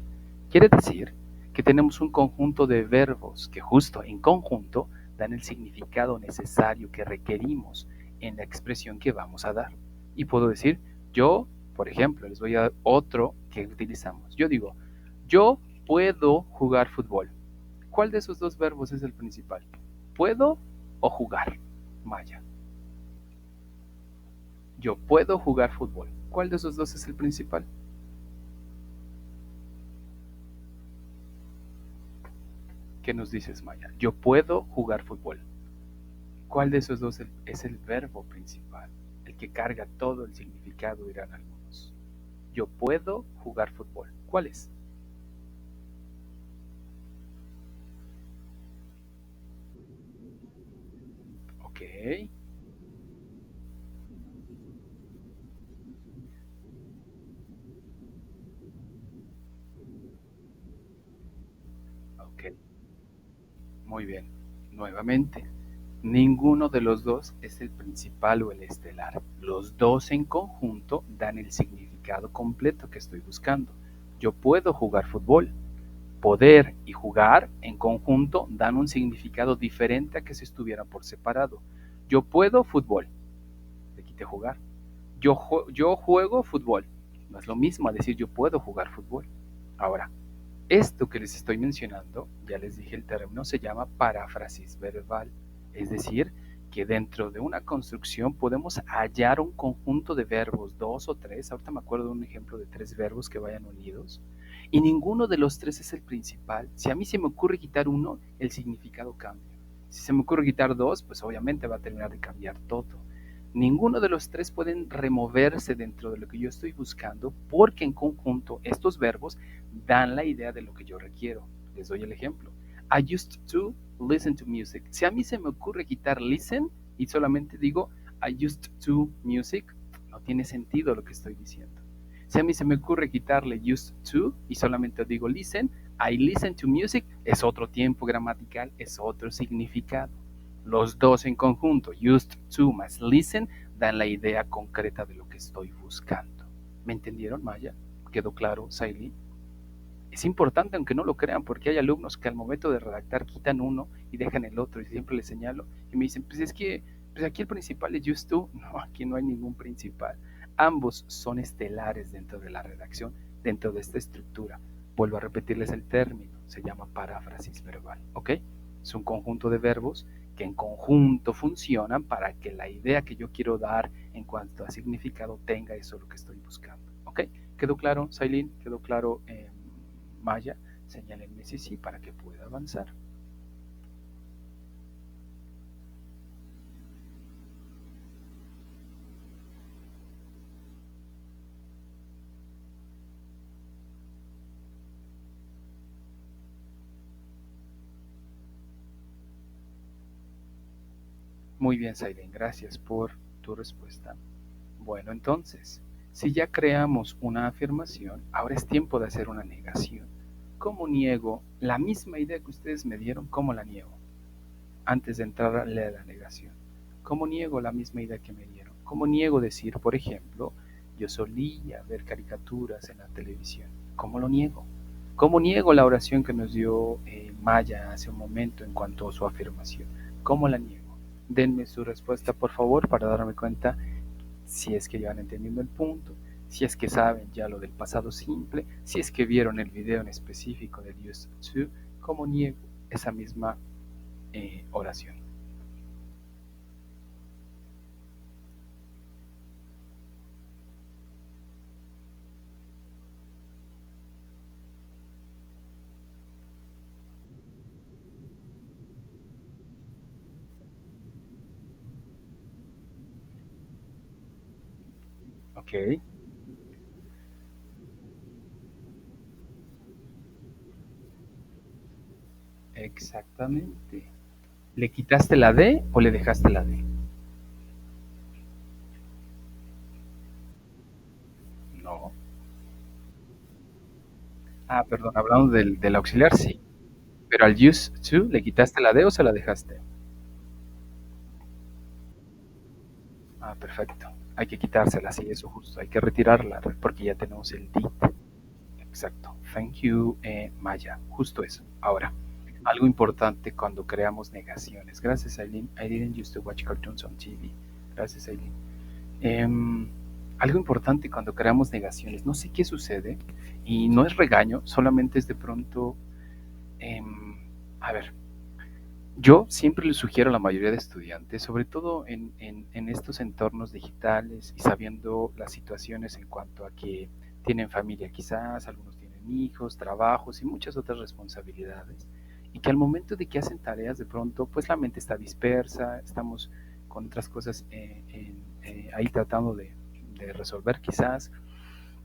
Quiere decir que tenemos un conjunto de verbos que justo en conjunto dan el significado necesario que requerimos en la expresión que vamos a dar. Y puedo decir, yo, por ejemplo, les voy a dar otro que utilizamos. Yo digo, yo puedo jugar fútbol. ¿Cuál de esos dos verbos es el principal? ¿Puedo o jugar? Maya. Yo puedo jugar fútbol. ¿Cuál de esos dos es el principal? ¿Qué nos dices, Maya? Yo puedo jugar fútbol. ¿Cuál de esos dos es el verbo principal? El que carga todo el significado, dirán algunos. Yo puedo jugar fútbol. ¿Cuál es? Ok, ok, muy bien. Nuevamente, ninguno de los dos es el principal o el estelar. Los dos en conjunto dan el significado completo que estoy buscando. Yo puedo jugar fútbol. Poder y jugar en conjunto dan un significado diferente a que si estuvieran por separado. Yo puedo fútbol. Le quité jugar. Yo juego fútbol. No es lo mismo a decir yo puedo jugar fútbol. Ahora, esto que les estoy mencionando, ya les dije el término, se llama paráfrasis verbal. Es decir, que dentro de una construcción podemos hallar un conjunto de verbos, dos o tres. Ahorita me acuerdo de un ejemplo de tres verbos que vayan unidos. Y ninguno de los tres es el principal. Si a mí se me ocurre quitar uno, el significado cambia. Si se me ocurre quitar dos, pues obviamente va a terminar de cambiar todo. Ninguno de los tres pueden removerse dentro de lo que yo estoy buscando porque en conjunto estos verbos dan la idea de lo que yo requiero. Les doy el ejemplo. I used to listen to music. Si a mí se me ocurre quitar listen y solamente digo I used to music, no tiene sentido lo que estoy diciendo. Si a mí se me ocurre quitarle used to y solamente digo listen, I listen to music, es otro tiempo gramatical, es otro significado. Los dos en conjunto, used to más listen, dan la idea concreta de lo que estoy buscando. ¿Me entendieron, Maya? ¿Quedó claro, Saili? Es importante aunque no lo crean, porque hay alumnos que al momento de redactar quitan uno y dejan el otro, y siempre les señalo y me dicen, pues es que pues aquí el principal es just tú. No, aquí no hay ningún principal. Ambos son estelares dentro de la redacción, dentro de esta estructura. Vuelvo a repetirles el término, se llama paráfrasis verbal, ¿ok? Es un conjunto de verbos que en conjunto funcionan para que la idea que yo quiero dar en cuanto a significado tenga eso lo que estoy buscando, ¿ok? ¿Quedó claro, Sailin? ¿Quedó claro, Maya? Señálenme si sí para que pueda avanzar. Muy bien, Sailin, gracias por tu respuesta. Bueno, entonces, si ya creamos una afirmación, ahora es tiempo de hacer una negación. ¿Cómo niego la misma idea que ustedes me dieron? ¿Cómo la niego? Antes de entrar a la negación. ¿Cómo niego la misma idea que me dieron? ¿Cómo niego decir, por ejemplo, yo solía ver caricaturas en la televisión? ¿Cómo lo niego? ¿Cómo niego la oración que nos dio Maya hace un momento en cuanto a su afirmación? ¿Cómo la niego? Denme su respuesta, por favor, para darme cuenta si es que ya van entendiendo el punto, si es que saben ya lo del pasado simple, si es que vieron el video en específico del Used to, ¿cómo niego esa misma oración? Ok, exactamente. ¿Le quitaste la D o le dejaste la D? No. Ah, perdón, hablamos del auxiliar, sí. Pero al used to, ¿le quitaste la D o se la dejaste? Ah, perfecto. Hay que quitársela, sí, eso justo. Hay que retirarla porque ya tenemos el did. Exacto. Thank you, Maya. Justo eso. Ahora, algo importante cuando creamos negaciones. Gracias, Aileen. I didn't used to watch cartoons on TV. Gracias, Aileen. Em, Algo importante cuando creamos negaciones. No sé qué sucede y no es regaño, solamente es de pronto. em, a ver, yo siempre le sugiero a la mayoría de estudiantes, sobre todo en estos entornos digitales y sabiendo las situaciones en cuanto a que tienen familia quizás, algunos tienen hijos, trabajos y muchas otras responsabilidades, y que al momento de que hacen tareas de pronto, pues la mente está dispersa, estamos con otras cosas ahí tratando de resolver quizás,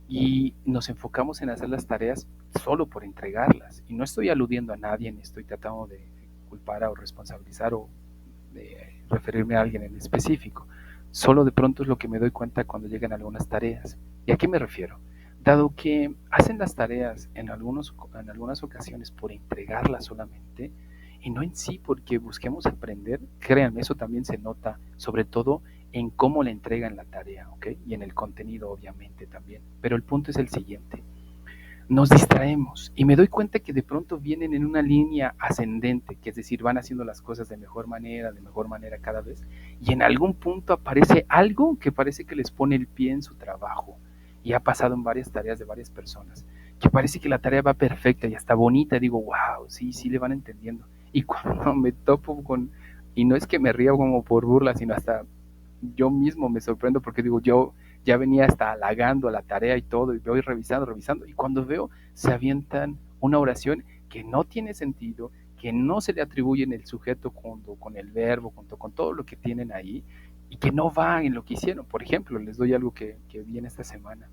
y nos enfocamos en hacer las tareas solo por entregarlas. Y no estoy aludiendo a nadie, ni estoy tratando de culpar o responsabilizar o de referirme a alguien en específico. Solo de pronto es lo que me doy cuenta cuando llegan algunas tareas. ¿Y a qué me refiero? Dado que hacen las tareas en algunas ocasiones por entregarlas solamente y no en sí porque busquemos aprender, créanme, eso también se nota, sobre todo en cómo le entregan la tarea, ¿ok? Y en el contenido, obviamente, también. Pero el punto es el siguiente. Nos distraemos y me doy cuenta que de pronto vienen en una línea ascendente, que es decir, van haciendo las cosas de mejor manera cada vez, y en algún punto aparece algo que parece que les pone el pie en su trabajo, y ha pasado en varias tareas de varias personas, que parece que la tarea va perfecta y hasta bonita, digo, wow, sí, sí le van entendiendo, y cuando me topo con, y no es que me ría como por burla, sino hasta yo mismo me sorprendo porque digo, yo ya venía hasta halagando a la tarea y todo, y voy revisando, revisando, y cuando veo, se avientan una oración que no tiene sentido, que no se le atribuye en el sujeto junto con el verbo, junto con todo lo que tienen ahí, y que no va en lo que hicieron. Por ejemplo, les doy algo que vi en esta semana.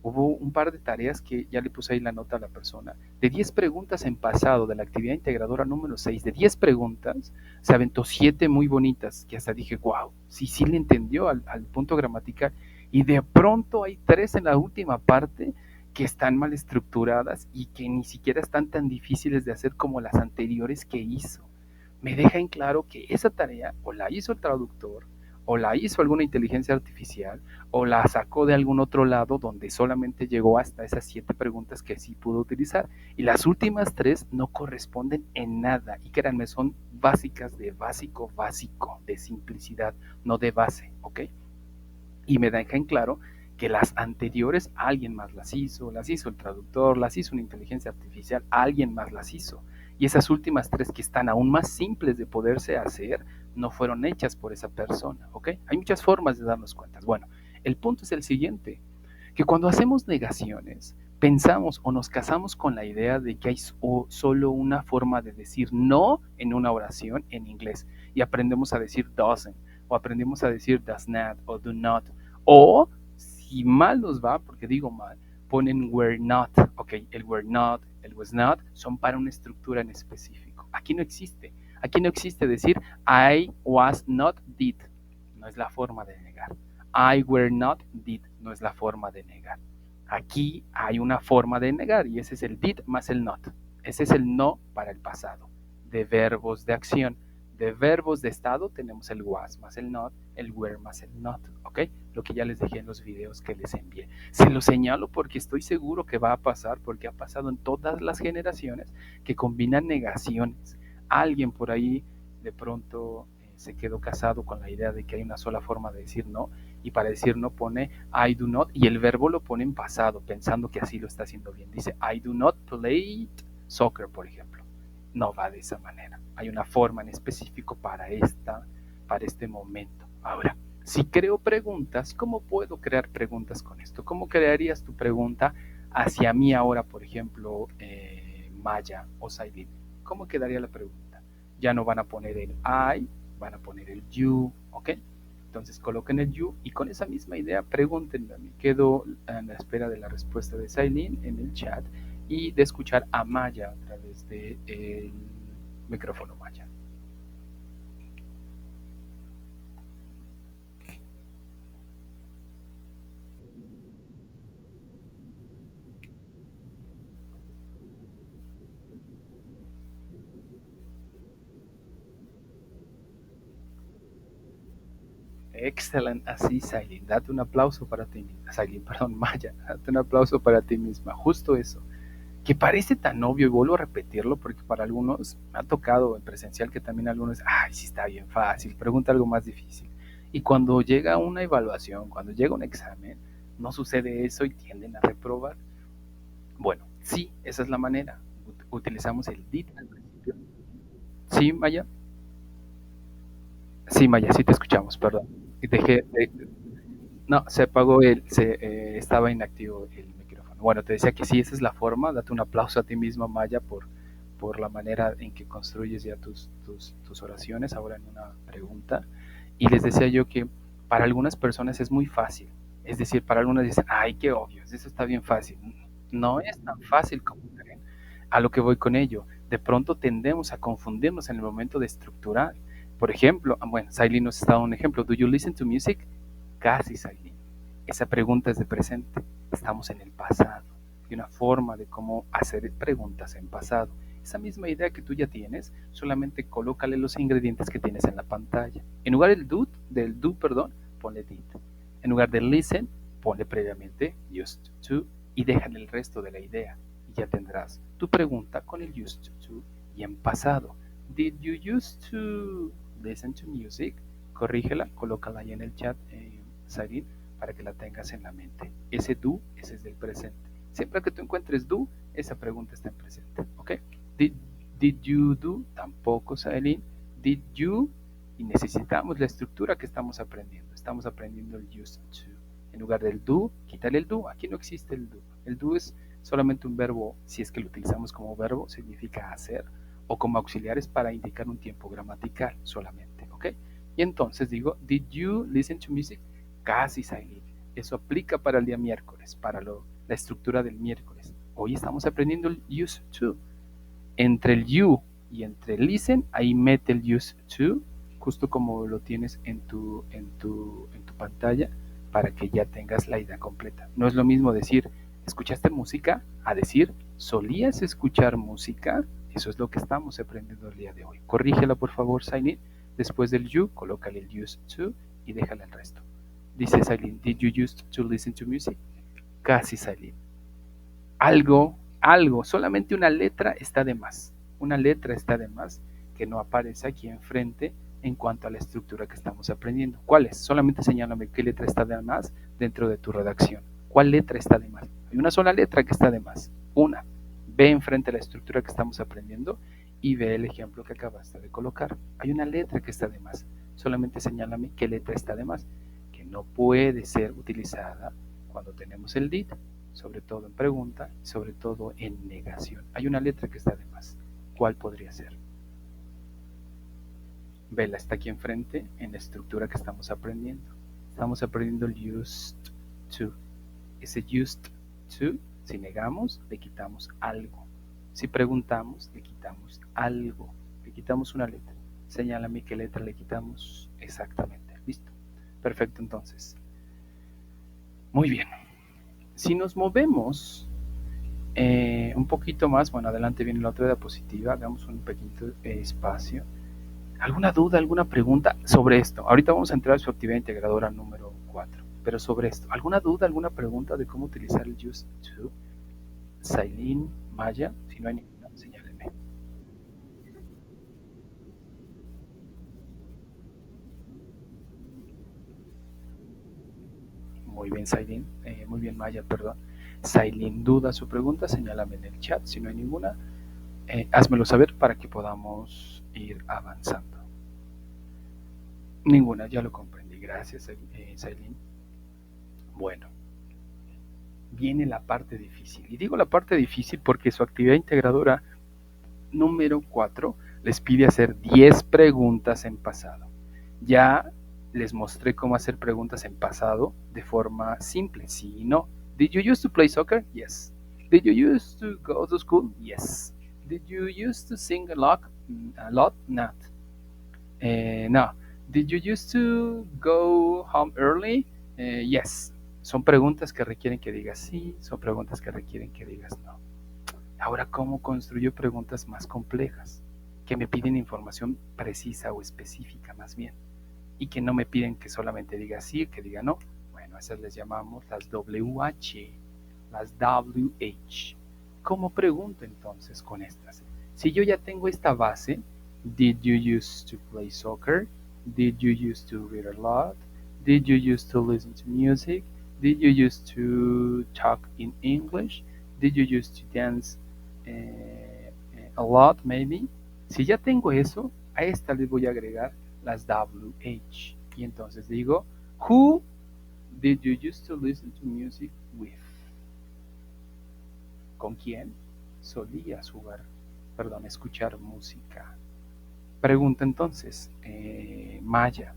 Hubo un par de tareas que ya le puse ahí la nota a la persona. De 10 preguntas en pasado de la actividad integradora número 6 de 10 preguntas, se aventó 7 muy bonitas, que hasta dije, wow, sí, sí le entendió al punto gramatical. Y de pronto hay 3 en la última parte que están mal estructuradas y que ni siquiera están tan difíciles de hacer como las anteriores que hizo. Me deja en claro que esa tarea o la hizo el traductor o la hizo alguna inteligencia artificial, o la sacó de algún otro lado donde solamente llegó hasta esas 7 preguntas que sí pudo utilizar. Y las últimas 3 no corresponden en nada. Y créanme, son básicas de básico, básico, de simplicidad, no de base, ¿ok? Y me deja en claro que las anteriores alguien más las hizo el traductor, las hizo una inteligencia artificial, alguien más las hizo. Y esas últimas 3 que están aún más simples de poderse hacer, no fueron hechas por esa persona, ¿ok? Hay muchas formas de darnos cuenta. Bueno, el punto es el siguiente, que cuando hacemos negaciones, pensamos o nos casamos con la idea de que hay solo una forma de decir no en una oración en inglés y aprendemos a decir doesn't o aprendemos a decir does not o do not o si mal nos va, porque digo mal, ponen were not, ok, el were not, el was not son para una estructura en específico. Aquí no existe decir I was not did, no es la forma de negar. I were not did no es la forma de negar. Aquí hay una forma de negar y ese es el did más el not. Ese es el no para el pasado. De verbos de acción. De verbos de estado tenemos el was más el not, el were más el not, ¿ok? Lo que ya les dejé en los videos que les envié. Se lo señalo porque estoy seguro que va a pasar, porque ha pasado en todas las generaciones que combinan negaciones. Alguien por ahí de pronto se quedó casado con la idea de que hay una sola forma de decir no y para decir no pone I do not y el verbo lo pone en pasado pensando que así lo está haciendo bien. Dice I do not play soccer, por ejemplo. No va de esa manera. Hay una forma en específico para este momento. Ahora, si creo preguntas, ¿cómo puedo crear preguntas con esto? ¿Cómo crearías tu pregunta hacia mí ahora, por ejemplo, Maya o Saidin? ¿Cómo quedaría la pregunta? Ya no van a poner el I, van a poner el you, ¿ok? Entonces coloquen el you y con esa misma idea pregúntenme a mí. Quedo en la espera de la respuesta de Sailin en el chat y de escuchar a Maya a través del micrófono Maya. Excelente, así Sailin, date un aplauso para ti misma, Sailin, perdón, Maya, date un aplauso para ti misma, justo eso, que parece tan obvio y vuelvo a repetirlo porque para algunos me ha tocado en presencial que también algunos, ay, sí está bien fácil, pregunta algo más difícil. Y cuando llega una evaluación, cuando llega un examen, no sucede eso y tienden a reprobar. Bueno, sí, esa es la manera. Utilizamos el did al principio. Sí, Maya. Sí, Maya, sí te escuchamos, perdón. No, se apagó estaba inactivo el micrófono. Bueno, te decía que sí, esa es la forma. Date un aplauso a ti misma, Maya, por la manera en que construyes ya tus oraciones, ahora en una pregunta. Y les decía yo que para algunas personas es muy fácil. Es decir, para algunas dicen, ay, qué obvio, eso está bien fácil. No es tan fácil como creen. A lo que voy con ello. De pronto tendemos a confundirnos en el momento de estructurar. Por ejemplo, bueno, Sailin nos está dando un ejemplo. ¿Do you listen to music? Casi, Sailin. Esa pregunta es de presente. Estamos en el pasado. Y una forma de cómo hacer preguntas en pasado. Esa misma idea que tú ya tienes, solamente colócale los ingredientes que tienes en la pantalla. En lugar del do, perdón, ponle did. En lugar de listen, ponle previamente used to y déjale el resto de la idea. Y ya tendrás tu pregunta con el used to y en pasado. Did you used to listen to music? Corrígela, colócala ahí en el chat, Sarin, para que la tengas en la mente. Ese do, ese es del presente. Siempre que tú encuentres do, esa pregunta está en presente. ¿Ok? Did, did you do? Tampoco, Sarin. Did you? Y necesitamos la estructura que estamos aprendiendo. Estamos aprendiendo el used to. En lugar del do, quítale el do. Aquí no existe el do. El do es solamente un verbo, si es que lo utilizamos como verbo, significa hacer, o como auxiliares para indicar un tiempo gramatical solamente, ¿ok? Y entonces digo, did you listen to music? Casi, Sailin. Eso aplica para el día miércoles, para la estructura del miércoles. Hoy estamos aprendiendo el used to. Entre el you y entre el listen, ahí mete el used to, justo como lo tienes en tu pantalla, para que ya tengas la idea completa. No es lo mismo decir, ¿escuchaste música? A decir, ¿solías escuchar música? Eso es lo que estamos aprendiendo el día de hoy. Corrígela, por favor, Sainit. Después del you, colócale el used to y déjala el resto. Dice Sailin, did you used to listen to music? Casi Sailin. Algo, solamente una letra está de más. Una letra está de más que no aparece aquí enfrente en cuanto a la estructura que estamos aprendiendo. ¿Cuál es? Solamente señálame qué letra está de más dentro de tu redacción. ¿Cuál letra está de más? Hay una sola letra que está de más. Una. Ve enfrente la estructura que estamos aprendiendo y ve el ejemplo que acabaste de colocar. Hay una letra que está de más. Solamente señálame qué letra está de más, que no puede ser utilizada cuando tenemos el did, sobre todo en pregunta y sobre todo en negación. Hay una letra que está de más. ¿Cuál podría ser? Vela, está aquí enfrente en la estructura que estamos aprendiendo. Estamos aprendiendo el used to. Ese used to, si negamos, le quitamos algo. Si preguntamos, le quitamos algo. Le quitamos una letra. Señálame qué letra le quitamos exactamente. ¿Listo? Perfecto, entonces. Muy bien. Si nos movemos un poquito más, bueno, adelante viene la otra diapositiva, hagamos un pequeño espacio. ¿Alguna duda, alguna pregunta sobre esto? Ahorita vamos a entrar a su actividad integradora número 4, pero sobre esto, ¿alguna duda, alguna pregunta de cómo utilizar el used to? Sailin, Maya, si no hay ninguna, señálenme. Muy bien, Sailin, muy bien, Maya, perdón. Sailin, duda su pregunta, señálame en el chat, si no hay ninguna, házmelo saber para que podamos ir avanzando. Ninguna, ya lo comprendí, gracias, Sailin. Bueno, viene la parte difícil. Y digo la parte difícil porque su actividad integradora número 4 les pide hacer 10 preguntas en pasado. Ya les mostré cómo hacer preguntas en pasado de forma simple, sí y no. Did you used to play soccer? Yes. Did you used to go to school? Yes. Did you used to sing a lot? A lot? Not. No. Did you used to go home early? Yes. Son preguntas que requieren que digas sí, son preguntas que requieren que digas no. Ahora, ¿cómo construyo preguntas más complejas? Que me piden información precisa o específica más bien. Y que no me piden que solamente diga sí, que diga no. Bueno, esas les llamamos las WH, las WH. ¿Cómo pregunto entonces con estas? Si yo ya tengo esta base, did you used to play soccer? Did you used to read a lot? Did you used to listen to music? Did you used to talk in English? Did you used to dance a lot, maybe? Si ya tengo eso, a esta les voy a agregar las WH. Y entonces digo, who did you used to listen to music with? ¿Con quién solías escuchar música? Pregunta entonces, Maya,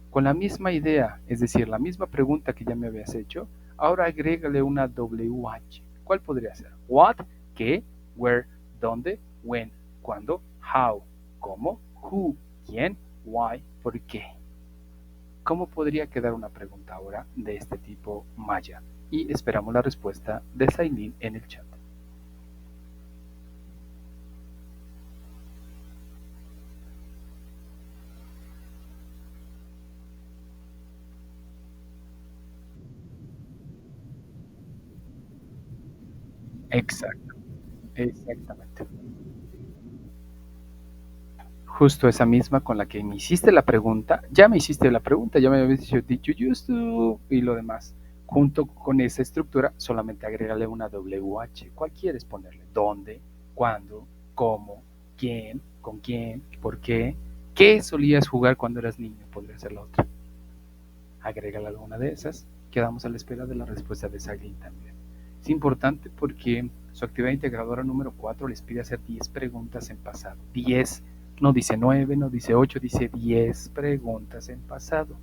con la misma idea, es decir, la misma pregunta que ya me habías hecho, ahora agrégale una WH. ¿Cuál podría ser? What, qué, where, dónde, when, cuándo, how, cómo, who, quién, why, por qué. ¿Cómo podría quedar una pregunta ahora de este tipo, Maya? Y esperamos la respuesta de Sailin en el chat. Exacto, exactamente. Justo esa misma con la que me hiciste la pregunta, ya me hiciste la pregunta, ya me habías dicho, did you used to, y lo demás. Junto con esa estructura, solamente agrégale una WH. ¿Cuál quieres ponerle? ¿Dónde? ¿Cuándo? ¿Cómo? ¿Quién? ¿Con quién? ¿Por qué? ¿Qué solías jugar cuando eras niño? Podría ser la otra. Agrégale alguna de esas. Quedamos a la espera de la respuesta de Saglin también. Es importante porque su actividad integradora número 4 les pide hacer 10 preguntas en pasado. 10, no dice 9, no dice 8, dice 10 preguntas en pasado.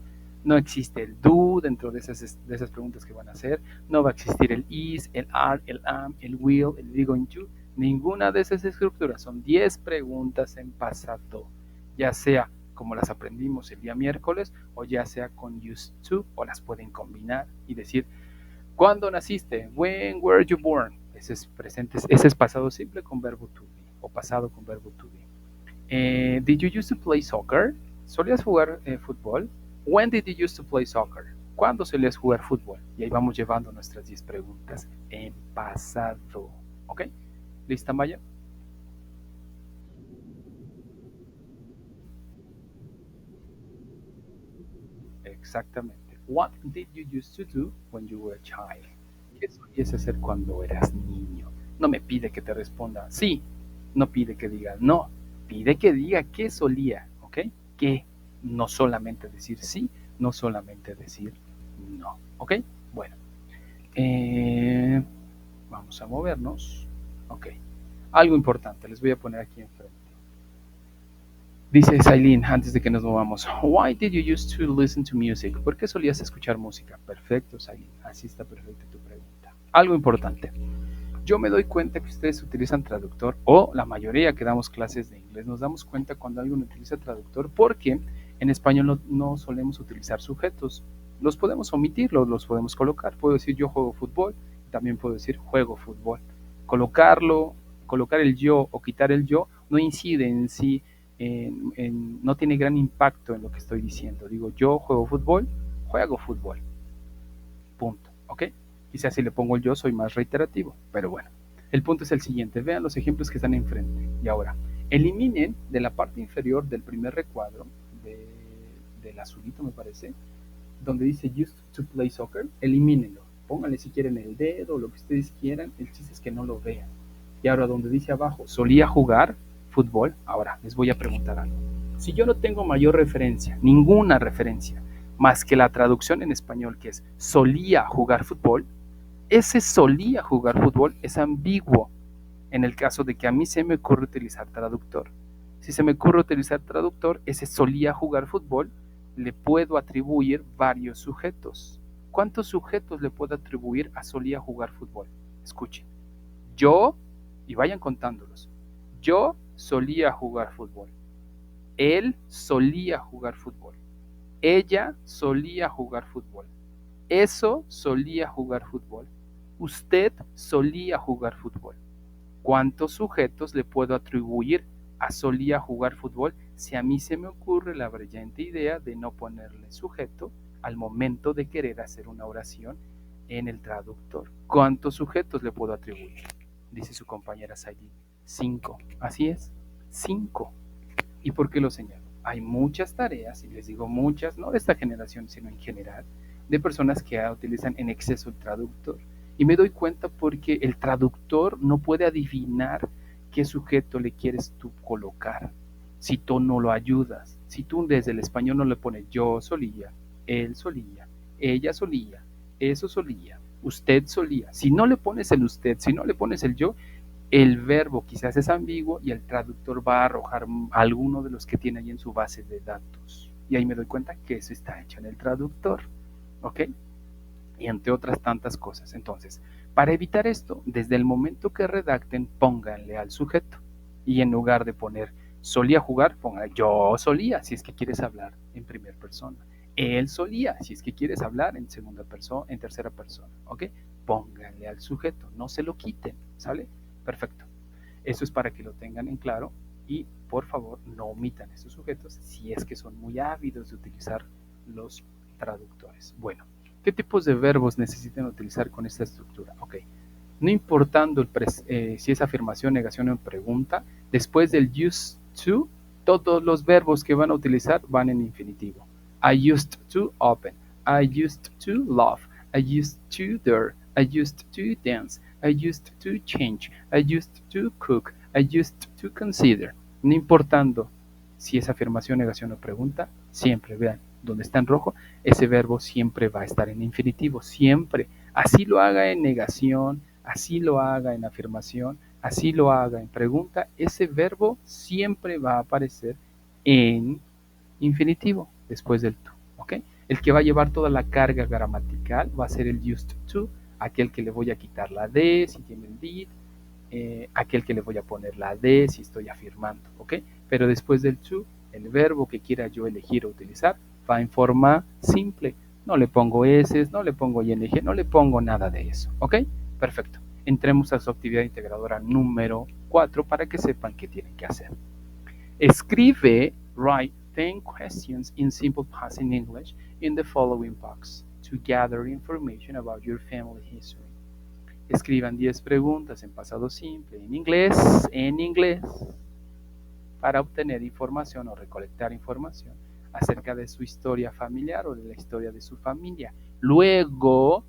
No existe el do dentro de esas preguntas que van a hacer. No va a existir el is, el are, el am, el will, el be going to. Ninguna de esas estructuras. Son 10 preguntas en pasado. Ya sea como las aprendimos el día miércoles, o ya sea con used to, o las pueden combinar y decir, ¿cuándo naciste? When were you born? Ese es pasado simple con verbo to be, o pasado con verbo to be. Did you used to play soccer? ¿Solías jugar fútbol? When did you used to play soccer? ¿Cuándo solías jugar fútbol? Y ahí vamos llevando nuestras 10 preguntas en pasado. ¿Ok? ¿Lista, Maya? Exactamente. What did you used to do when you were a child? ¿Qué solías hacer cuando eras niño? No me pide que te responda sí, no pide que diga no, pide que diga qué solía, ¿ok? ¿Qué? No solamente decir sí, no solamente decir no, ¿ok? Bueno, eh, vamos a movernos, ¿ok? Algo importante, les voy a poner aquí enfrente. Dice Sailin, antes de que nos movamos, Why did you used to listen to music? ¿Por qué solías escuchar música? Perfecto, Sailin, así está perfecta tu pregunta. Algo importante, yo me doy cuenta que ustedes utilizan traductor, o la mayoría que damos clases de inglés, nos damos cuenta cuando alguien utiliza traductor, porque en español no solemos utilizar sujetos. Los podemos omitir, los podemos colocar. Puedo decir yo juego fútbol, también puedo decir juego fútbol. Colocar el yo o quitar el yo no incide en sí, no tiene gran impacto en lo que estoy diciendo. Digo, yo juego fútbol, punto, ¿ok? Quizás si le pongo el yo soy más reiterativo, pero bueno. El punto es el siguiente, vean los ejemplos que están enfrente. Y ahora, eliminen de la parte inferior del primer recuadro, del azulito me parece, donde dice used to play soccer, elimínenlo. Pónganle si quieren el dedo, lo que ustedes quieran, el chiste es que no lo vean. Y ahora donde dice abajo, solía jugar fútbol, ahora les voy a preguntar algo. Si yo no tengo mayor referencia, ninguna referencia, más que la traducción en español que es solía jugar fútbol, ese solía jugar fútbol es ambiguo en el caso de que a mí se me ocurre utilizar traductor. Si se me ocurre utilizar traductor, ese solía jugar fútbol, le puedo atribuir varios sujetos. ¿Cuántos sujetos le puedo atribuir a solía jugar fútbol? Escuchen. Yo, y vayan contándolos. Yo solía jugar fútbol. Él solía jugar fútbol. Ella solía jugar fútbol. Eso solía jugar fútbol. Usted solía jugar fútbol. ¿Cuántos sujetos le puedo atribuir a solía jugar fútbol si a mí se me ocurre la brillante idea de no ponerle sujeto al momento de querer hacer una oración en el traductor? ¿Cuántos sujetos le puedo atribuir? Dice su compañera Saidi. 5. Así es, 5. ¿Y por qué lo señalo? Hay muchas tareas, y les digo muchas, no de esta generación, sino en general, de personas que utilizan en exceso el traductor. Y me doy cuenta porque el traductor no puede adivinar qué sujeto le quieres tú colocar si tú no lo ayudas. Si tú desde el español no le pones yo solía, él solía, ella solía, eso solía, usted solía. Si no le pones el usted, si no le pones el yo, el verbo quizás es ambiguo y el traductor va a arrojar alguno de los que tiene ahí en su base de datos. Y ahí me doy cuenta que eso está hecho en el traductor. ¿Ok? Y entre otras tantas cosas. Entonces, para evitar esto, desde el momento que redacten, pónganle al sujeto. Y en lugar de poner solía jugar, pongan yo solía, si es que quieres hablar en primera persona. Él solía, si es que quieres hablar en segunda persona, en tercera persona. ¿Ok? Pónganle al sujeto, no se lo quiten, ¿sale? Perfecto. Eso es para que lo tengan en claro y por favor no omitan estos sujetos si es que son muy ávidos de utilizar los traductores. Bueno, ¿qué tipos de verbos necesitan utilizar con esta estructura? Ok, no importando si es afirmación, negación o pregunta, después del used to, todos los verbos que van a utilizar van en infinitivo. I used to open, I used to love, I used to dare, I used to dance, I used to change, I used to cook, I used to consider. No importando si es afirmación, negación o pregunta, siempre, vean, donde está en rojo, ese verbo siempre va a estar en infinitivo, siempre. Así lo haga en negación, así lo haga en afirmación, así lo haga en pregunta, ese verbo siempre va a aparecer en infinitivo después del to, ¿ok? El que va a llevar toda la carga gramatical va a ser el used to, aquel que le voy a quitar la D si tiene el did, aquel que le voy a poner la D si estoy afirmando, ¿ok? Pero después del to, el verbo que quiera yo elegir o utilizar va en forma simple. No le pongo S, no le pongo ING, no le pongo nada de eso, ¿ok? Perfecto. Entremos a su actividad integradora número 4 para que sepan qué tienen que hacer. Escribe, write 10 questions in simple past in English in the following box to gather information about your family history. Escriban 10 preguntas en pasado simple en inglés, para obtener información o recolectar información acerca de su historia familiar o de la historia de su familia. Luego,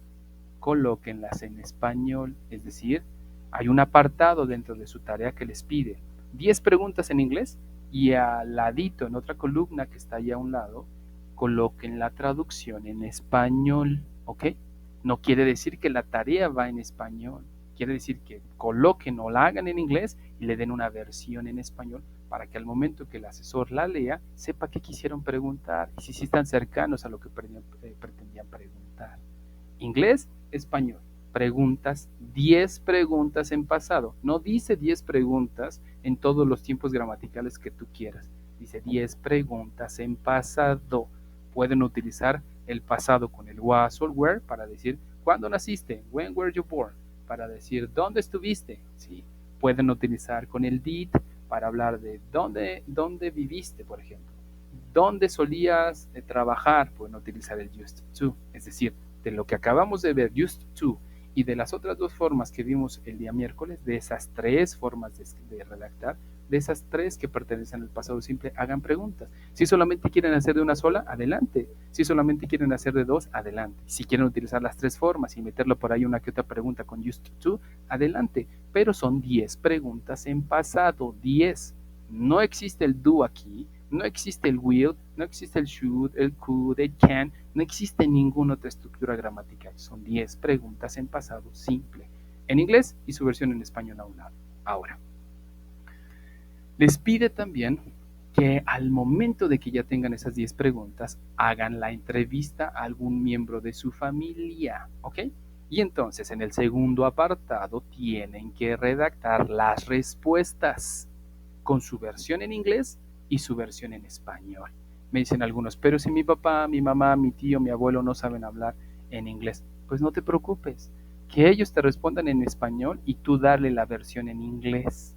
colóquenlas en español, es decir, hay un apartado dentro de su tarea que les pide 10 preguntas en inglés y al ladito, en otra columna que está ahí a un lado, coloquen la traducción en español, ¿ok? No quiere decir que la tarea va en español, quiere decir que coloquen o la hagan en inglés y le den una versión en español para que al momento que el asesor la lea, sepa qué quisieron preguntar y si están cercanos a lo que pretendían preguntar. Inglés, español. Preguntas, 10 preguntas en pasado. No dice 10 preguntas en todos los tiempos gramaticales que tú quieras. Dice 10 preguntas en pasado. Pueden utilizar el pasado con el was o el were para decir ¿cuándo naciste? When were you born? Para decir ¿dónde estuviste? ¿Sí? Pueden utilizar con el did para hablar de dónde viviste, por ejemplo. ¿Dónde solías trabajar? Pueden utilizar el used to, es decir, de lo que acabamos de ver, used to, y de las otras dos formas que vimos el día miércoles, de esas tres formas de redactar, de esas tres que pertenecen al pasado simple, hagan preguntas. Si solamente quieren hacer de una sola, adelante. Si solamente quieren hacer de dos, adelante. Si quieren utilizar las tres formas y meterlo por ahí una que otra pregunta con used to, adelante. Pero son 10 preguntas en pasado, 10. No existe el do aquí, no existe el will, no existe el should, el could, el can, no existe ninguna otra estructura gramatical. Son 10 preguntas en pasado simple, en inglés y su versión en español a un lado. Ahora, les pide también que al momento de que ya tengan esas 10 preguntas, hagan la entrevista a algún miembro de su familia, ¿ok? Y entonces en el segundo apartado tienen que redactar las respuestas con su versión en inglés y su versión en español. Me dicen algunos, pero si mi papá, mi mamá, mi tío, mi abuelo no saben hablar en inglés, pues no te preocupes, que ellos te respondan en español y tú darle la versión en inglés.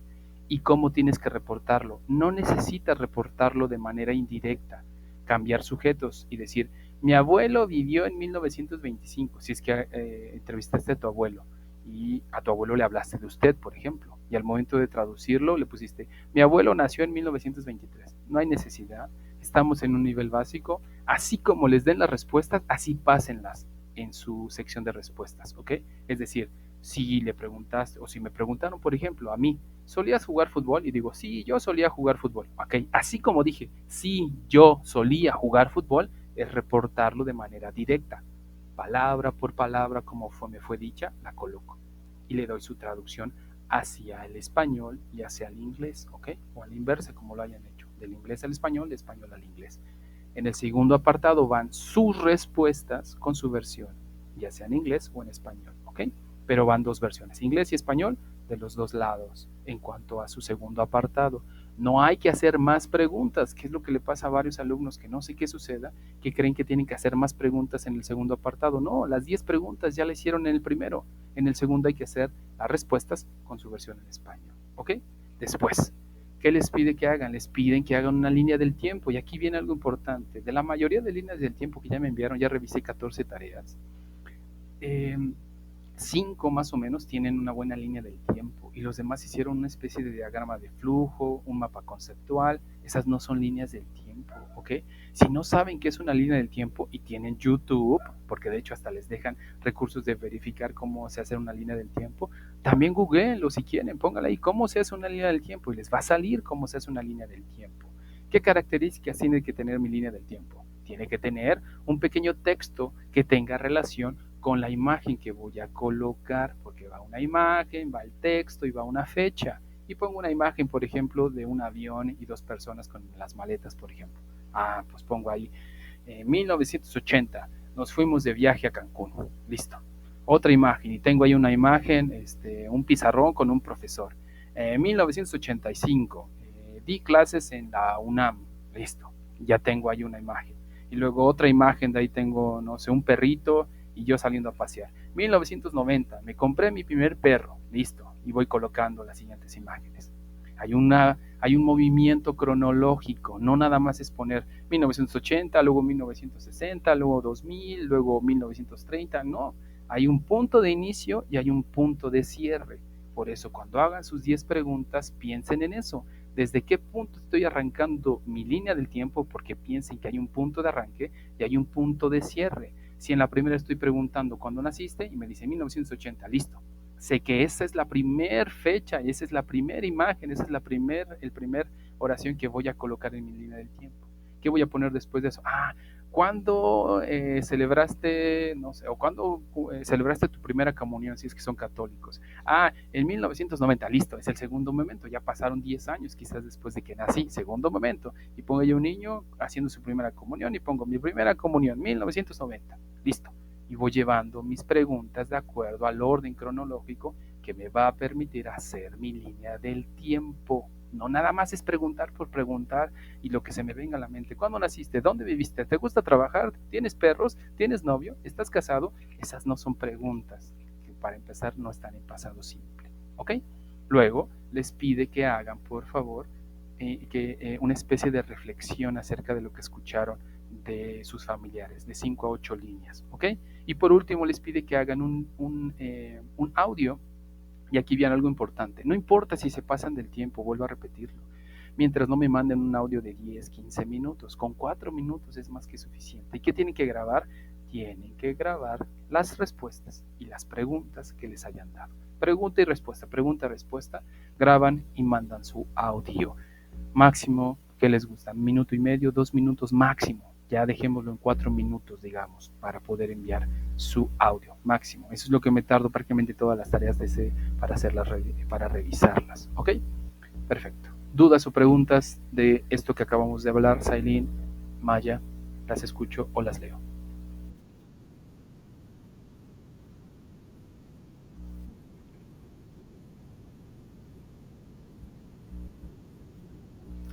¿Y cómo tienes que reportarlo? No necesitas reportarlo de manera indirecta, cambiar sujetos y decir, mi abuelo vivió en 1925, si es que entrevistaste a tu abuelo y a tu abuelo le hablaste de usted, por ejemplo, y al momento de traducirlo le pusiste, mi abuelo nació en 1923. No hay necesidad, estamos en un nivel básico, así como les den las respuestas, así pásenlas en su sección de respuestas, ¿ok? Es decir, si le preguntaste, o si me preguntaron, por ejemplo, a mí, ¿solías jugar fútbol? Y digo, sí, yo solía jugar fútbol, ¿ok? Así como dije, sí, yo solía jugar fútbol, es reportarlo de manera directa, palabra por palabra, como me fue dicha, la coloco y le doy su traducción hacia el español y hacia el inglés, ¿ok? O a la inversa, como lo hayan hecho, del inglés al español, del español al inglés. En el segundo apartado van sus respuestas con su versión, ya sea en inglés o en español, ¿ok? Pero van dos versiones, inglés y español, de los dos lados. En cuanto a su segundo apartado, no hay que hacer más preguntas, que es lo que le pasa a varios alumnos que no sé qué suceda, que creen que tienen que hacer más preguntas en el segundo apartado. No, las 10 preguntas ya le hicieron en el primero. En el segundo hay que hacer las respuestas con su versión en español, ¿ok? Después, ¿qué les pide que hagan? Les piden que hagan una línea del tiempo, y aquí viene algo importante. De la mayoría de líneas del tiempo que ya me enviaron, ya revisé 14 tareas. 5 más o menos tienen una buena línea del tiempo y los demás hicieron una especie de diagrama de flujo, un mapa conceptual. Esas no son líneas del tiempo, ¿ok? Si no saben qué es una línea del tiempo y tienen YouTube, porque de hecho hasta les dejan recursos de verificar cómo se hace una línea del tiempo, también googleenlo si quieren, pónganle ahí cómo se hace una línea del tiempo y les va a salir cómo se hace una línea del tiempo. ¿Qué características tiene que tener mi línea del tiempo? Tiene que tener un pequeño texto que tenga relación con la imagen que voy a colocar, porque va una imagen, va el texto y va una fecha. Y pongo una imagen, por ejemplo, de un avión y dos personas con las maletas, por ejemplo. Pues pongo ahí, 1980, nos fuimos de viaje a Cancún. Listo. Otra imagen, y tengo ahí una imagen, un pizarrón con un profesor. 1985, di clases en la UNAM. Listo. Ya tengo ahí una imagen. Y luego otra imagen, de ahí tengo, no sé, un perrito y yo saliendo a pasear. 1990, me compré mi primer perro, listo, y voy colocando las siguientes imágenes. Hay un movimiento cronológico, no nada más es poner 1980, luego 1960, luego 2000, luego 1930, no. Hay un punto de inicio y hay un punto de cierre. Por eso, cuando hagan sus 10 preguntas, piensen en eso. ¿Desde qué punto estoy arrancando mi línea del tiempo? Porque piensen que hay un punto de arranque y hay un punto de cierre. Si en la primera estoy preguntando cuándo naciste y me dice 1980, listo. Sé que esa es la primera fecha y esa es la primera imagen, esa es el primer oración que voy a colocar en mi línea del tiempo. ¿Qué voy a poner después de eso? ¿Cuándo celebraste, no sé, o cuándo celebraste tu primera comunión, si es que son católicos? En 1990, listo, es el segundo momento, ya pasaron 10 años quizás después de que nací, segundo momento, y pongo yo un niño haciendo su primera comunión y pongo mi primera comunión, 1990, listo. Y voy llevando mis preguntas de acuerdo al orden cronológico que me va a permitir hacer mi línea del tiempo. No nada más es preguntar por preguntar y lo que se me venga a la mente. ¿Cuándo naciste? ¿Dónde viviste? ¿Te gusta trabajar? ¿Tienes perros? ¿Tienes novio? ¿Estás casado? Esas no son preguntas que para empezar no están en pasado simple. ¿Ok? Luego les pide que hagan, por favor, una especie de reflexión acerca de lo que escucharon de sus familiares, de 5 a 8 líneas. ¿Ok? Y por último les pide que hagan un audio. Y aquí viene algo importante. No importa si se pasan del tiempo, vuelvo a repetirlo. Mientras no me manden un audio de 10, 15 minutos, con 4 minutos es más que suficiente. ¿Y qué tienen que grabar? Tienen que grabar las respuestas y las preguntas que les hayan dado. Pregunta y respuesta, graban y mandan su audio. Máximo, ¿qué les gusta? 1 minuto y medio, 2 minutos máximo. Ya dejémoslo en 4 minutos, digamos, para poder enviar su audio máximo. Eso es lo que me tardo prácticamente todas las tareas para hacerlas, para revisarlas. ¿Ok? Perfecto. ¿Dudas o preguntas de esto que acabamos de hablar, Sailin, Maya? ¿Las escucho o las leo?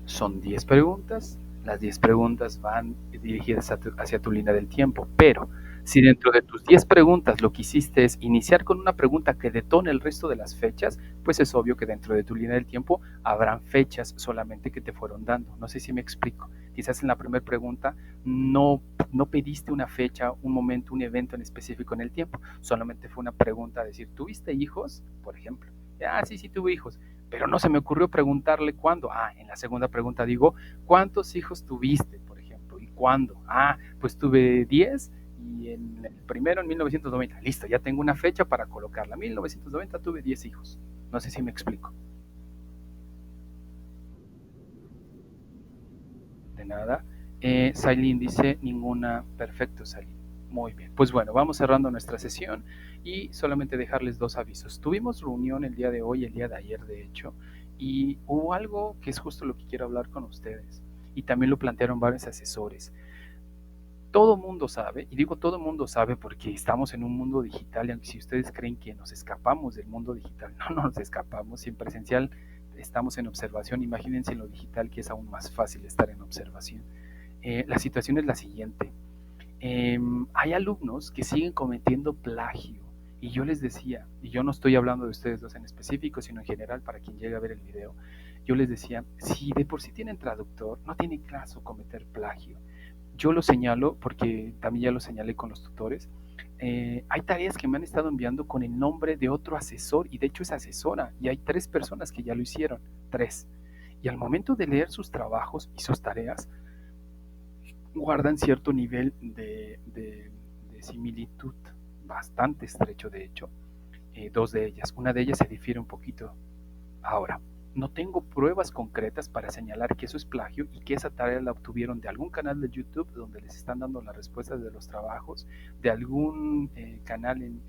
Son 10 preguntas. Las 10 preguntas van dirigidas hacia tu línea del tiempo, pero si dentro de tus 10 preguntas lo que hiciste es iniciar con una pregunta que detone el resto de las fechas, pues es obvio que dentro de tu línea del tiempo habrán fechas solamente que te fueron dando. No sé si me explico. Quizás en la primera pregunta no pediste una fecha, un momento, un evento en específico en el tiempo. Solamente fue una pregunta, decir, ¿tuviste hijos? Por ejemplo. Sí, sí tuve hijos, pero no se me ocurrió preguntarle cuándo. En la segunda pregunta digo, ¿cuántos hijos tuviste, por ejemplo? ¿Y cuándo? Pues tuve 10 y en el primero en 1990. Listo, ya tengo una fecha para colocarla. 1990 tuve 10 hijos. No sé si me explico. De nada. Sailin dice, ninguna. Perfecto, Sailin. Muy bien. Pues bueno, vamos cerrando nuestra sesión y solamente dejarles dos avisos. Tuvimos reunión el día de hoy, el día de ayer, de hecho, y hubo algo que es justo lo que quiero hablar con ustedes. Y también lo plantearon varios asesores. Todo mundo sabe, y digo todo mundo sabe porque estamos en un mundo digital, y aunque si ustedes creen que nos escapamos del mundo digital, no nos escapamos. Si en presencial estamos en observación, imagínense en lo digital que es aún más fácil estar en observación. La situación es la siguiente. Hay alumnos que siguen cometiendo plagio y yo les decía, y yo no estoy hablando de ustedes dos en específico, sino en general para quien llegue a ver el video, yo les decía, si de por sí tienen traductor, no tiene caso cometer plagio. Yo lo señalo porque también ya lo señalé con los tutores. Hay tareas que me han estado enviando con el nombre de otro asesor y de hecho es asesora y hay 3 personas que ya lo hicieron, 3. Y al momento de leer sus trabajos y sus tareas, guardan cierto nivel de similitud, bastante estrecho de hecho, 2 de ellas. Una de ellas se difiere un poquito. Ahora, no tengo pruebas concretas para señalar que eso es plagio y que esa tarea la obtuvieron de algún canal de YouTube donde les están dando las respuestas de los trabajos, de algún canal en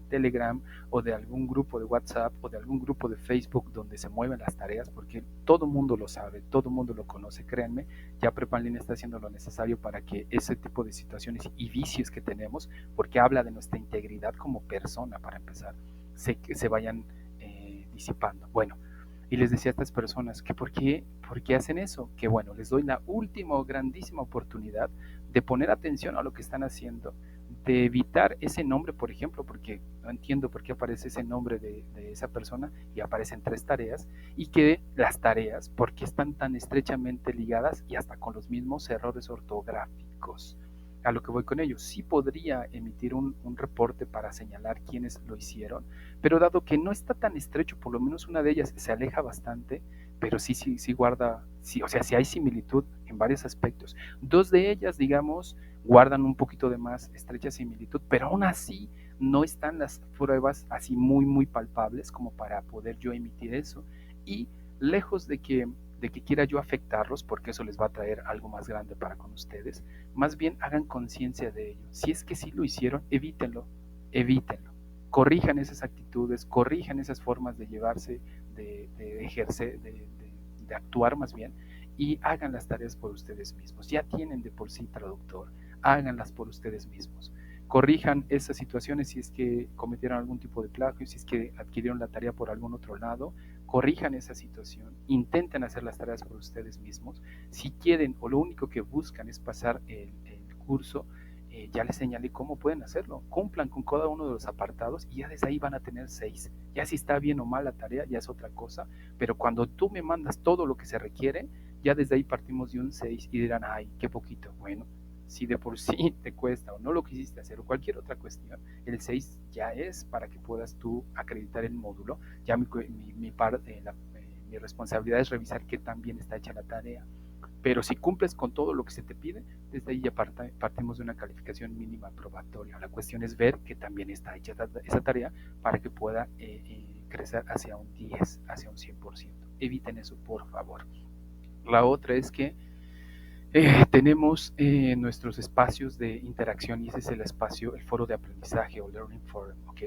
Telegram o de algún grupo de WhatsApp o de algún grupo de Facebook donde se mueven las tareas, porque todo el mundo lo sabe, todo el mundo lo conoce, créanme. Ya Prepalin está haciendo lo necesario para que ese tipo de situaciones y vicios que tenemos, porque habla de nuestra integridad como persona para empezar, se vayan disipando. Bueno, y les decía a estas personas que por qué hacen eso, que bueno, les doy la última grandísima oportunidad de poner atención a lo que están haciendo, de evitar ese nombre, por ejemplo, porque no entiendo por qué aparece ese nombre de esa persona y aparecen 3 tareas, y que las tareas, porque están tan estrechamente ligadas y hasta con los mismos errores ortográficos. A lo que voy con ello, sí podría emitir un reporte para señalar quiénes lo hicieron, pero dado que no está tan estrecho, por lo menos una de ellas se aleja bastante, pero sí guarda, sí, o sea, sí hay similitud en varios aspectos. 2 de ellas, digamos, guardan un poquito de más estrecha similitud, pero aún así no están las pruebas así muy palpables como para poder yo emitir eso. Y lejos de que quiera yo afectarlos, porque eso les va a traer algo más grande para con ustedes, más bien hagan conciencia de ello. Si es que sí lo hicieron, evítenlo. Corrijan esas actitudes, corrijan esas formas de llevarse, de ejercer, de actuar más bien, y hagan las tareas por ustedes mismos. Ya tienen de por sí traductor, háganlas por ustedes mismos. Corrijan esas situaciones si es que cometieron algún tipo de plagio, si es que adquirieron la tarea por algún otro lado, corrijan esa situación, intenten hacer las tareas por ustedes mismos. Si quieren o lo único que buscan es pasar el curso, ya les señalé cómo pueden hacerlo. Cumplan con cada uno de los apartados y ya desde ahí van a tener 6. Ya si está bien o mal la tarea, ya es otra cosa, pero cuando tú me mandas todo lo que se requiere, ya desde ahí partimos de un 6 y dirán, ay, qué poquito. Bueno, si de por sí te cuesta o no lo quisiste hacer o cualquier otra cuestión, el 6 ya es para que puedas tú acreditar el módulo. Ya mi responsabilidad es revisar qué tan bien está hecha la tarea. Pero si cumples con todo lo que se te pide, desde ahí ya partimos de una calificación mínima probatoria. La cuestión es ver que también está hecha esa tarea para que pueda crecer hacia un 10, hacia un 100%. Eviten eso, por favor. La otra es que tenemos nuestros espacios de interacción, y ese es el espacio, el foro de aprendizaje o Learning Forum, ¿ok?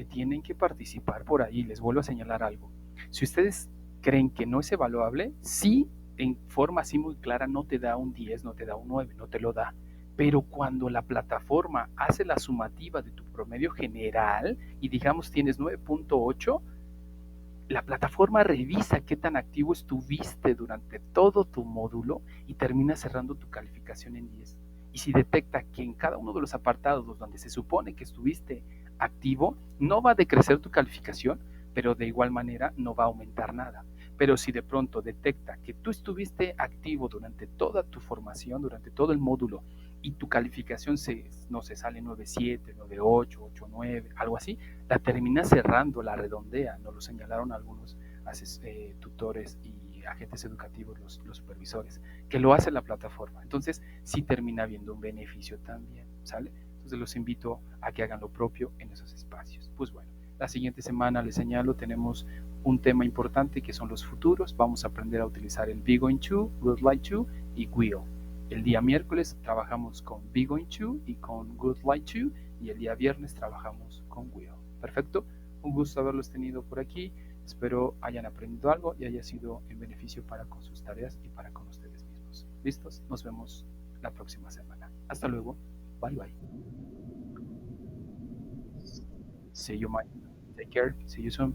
Tienen que participar por ahí. Les vuelvo a señalar algo. Si ustedes creen que no es evaluable, sí, en forma así muy clara no te da un 10, no te da un 9, no te lo da. Pero cuando la plataforma hace la sumativa de tu promedio general y digamos tienes 9.8, la plataforma revisa qué tan activo estuviste durante todo tu módulo y termina cerrando tu calificación en 10. Y si detecta que en cada uno de los apartados donde se supone que estuviste activo, no va a decrecer tu calificación, pero de igual manera no va a aumentar nada. Pero si de pronto detecta que tú estuviste activo durante toda tu formación, durante todo el módulo, y tu calificación no se sale 9.7, 9.8, 8.9, algo así, la termina cerrando, la redondea, nos lo señalaron algunos tutores y agentes educativos, los supervisores, que lo hace la plataforma. Entonces, sí termina habiendo un beneficio también, ¿sale? Entonces, los invito a que hagan lo propio en esos espacios. Pues bueno, la siguiente semana, les señalo, tenemos un tema importante que son los futuros. Vamos a aprender a utilizar el Be Going To, Would Like To y Will. El día miércoles trabajamos con Be Going To y con Would Like To, y el día viernes trabajamos con Will. Perfecto, un gusto haberlos tenido por aquí. Espero hayan aprendido algo y haya sido en beneficio para con sus tareas y para con ustedes mismos. ¿Listos? Nos vemos la próxima semana. Hasta luego. Bye bye. See you, Mike. Take care. See you soon.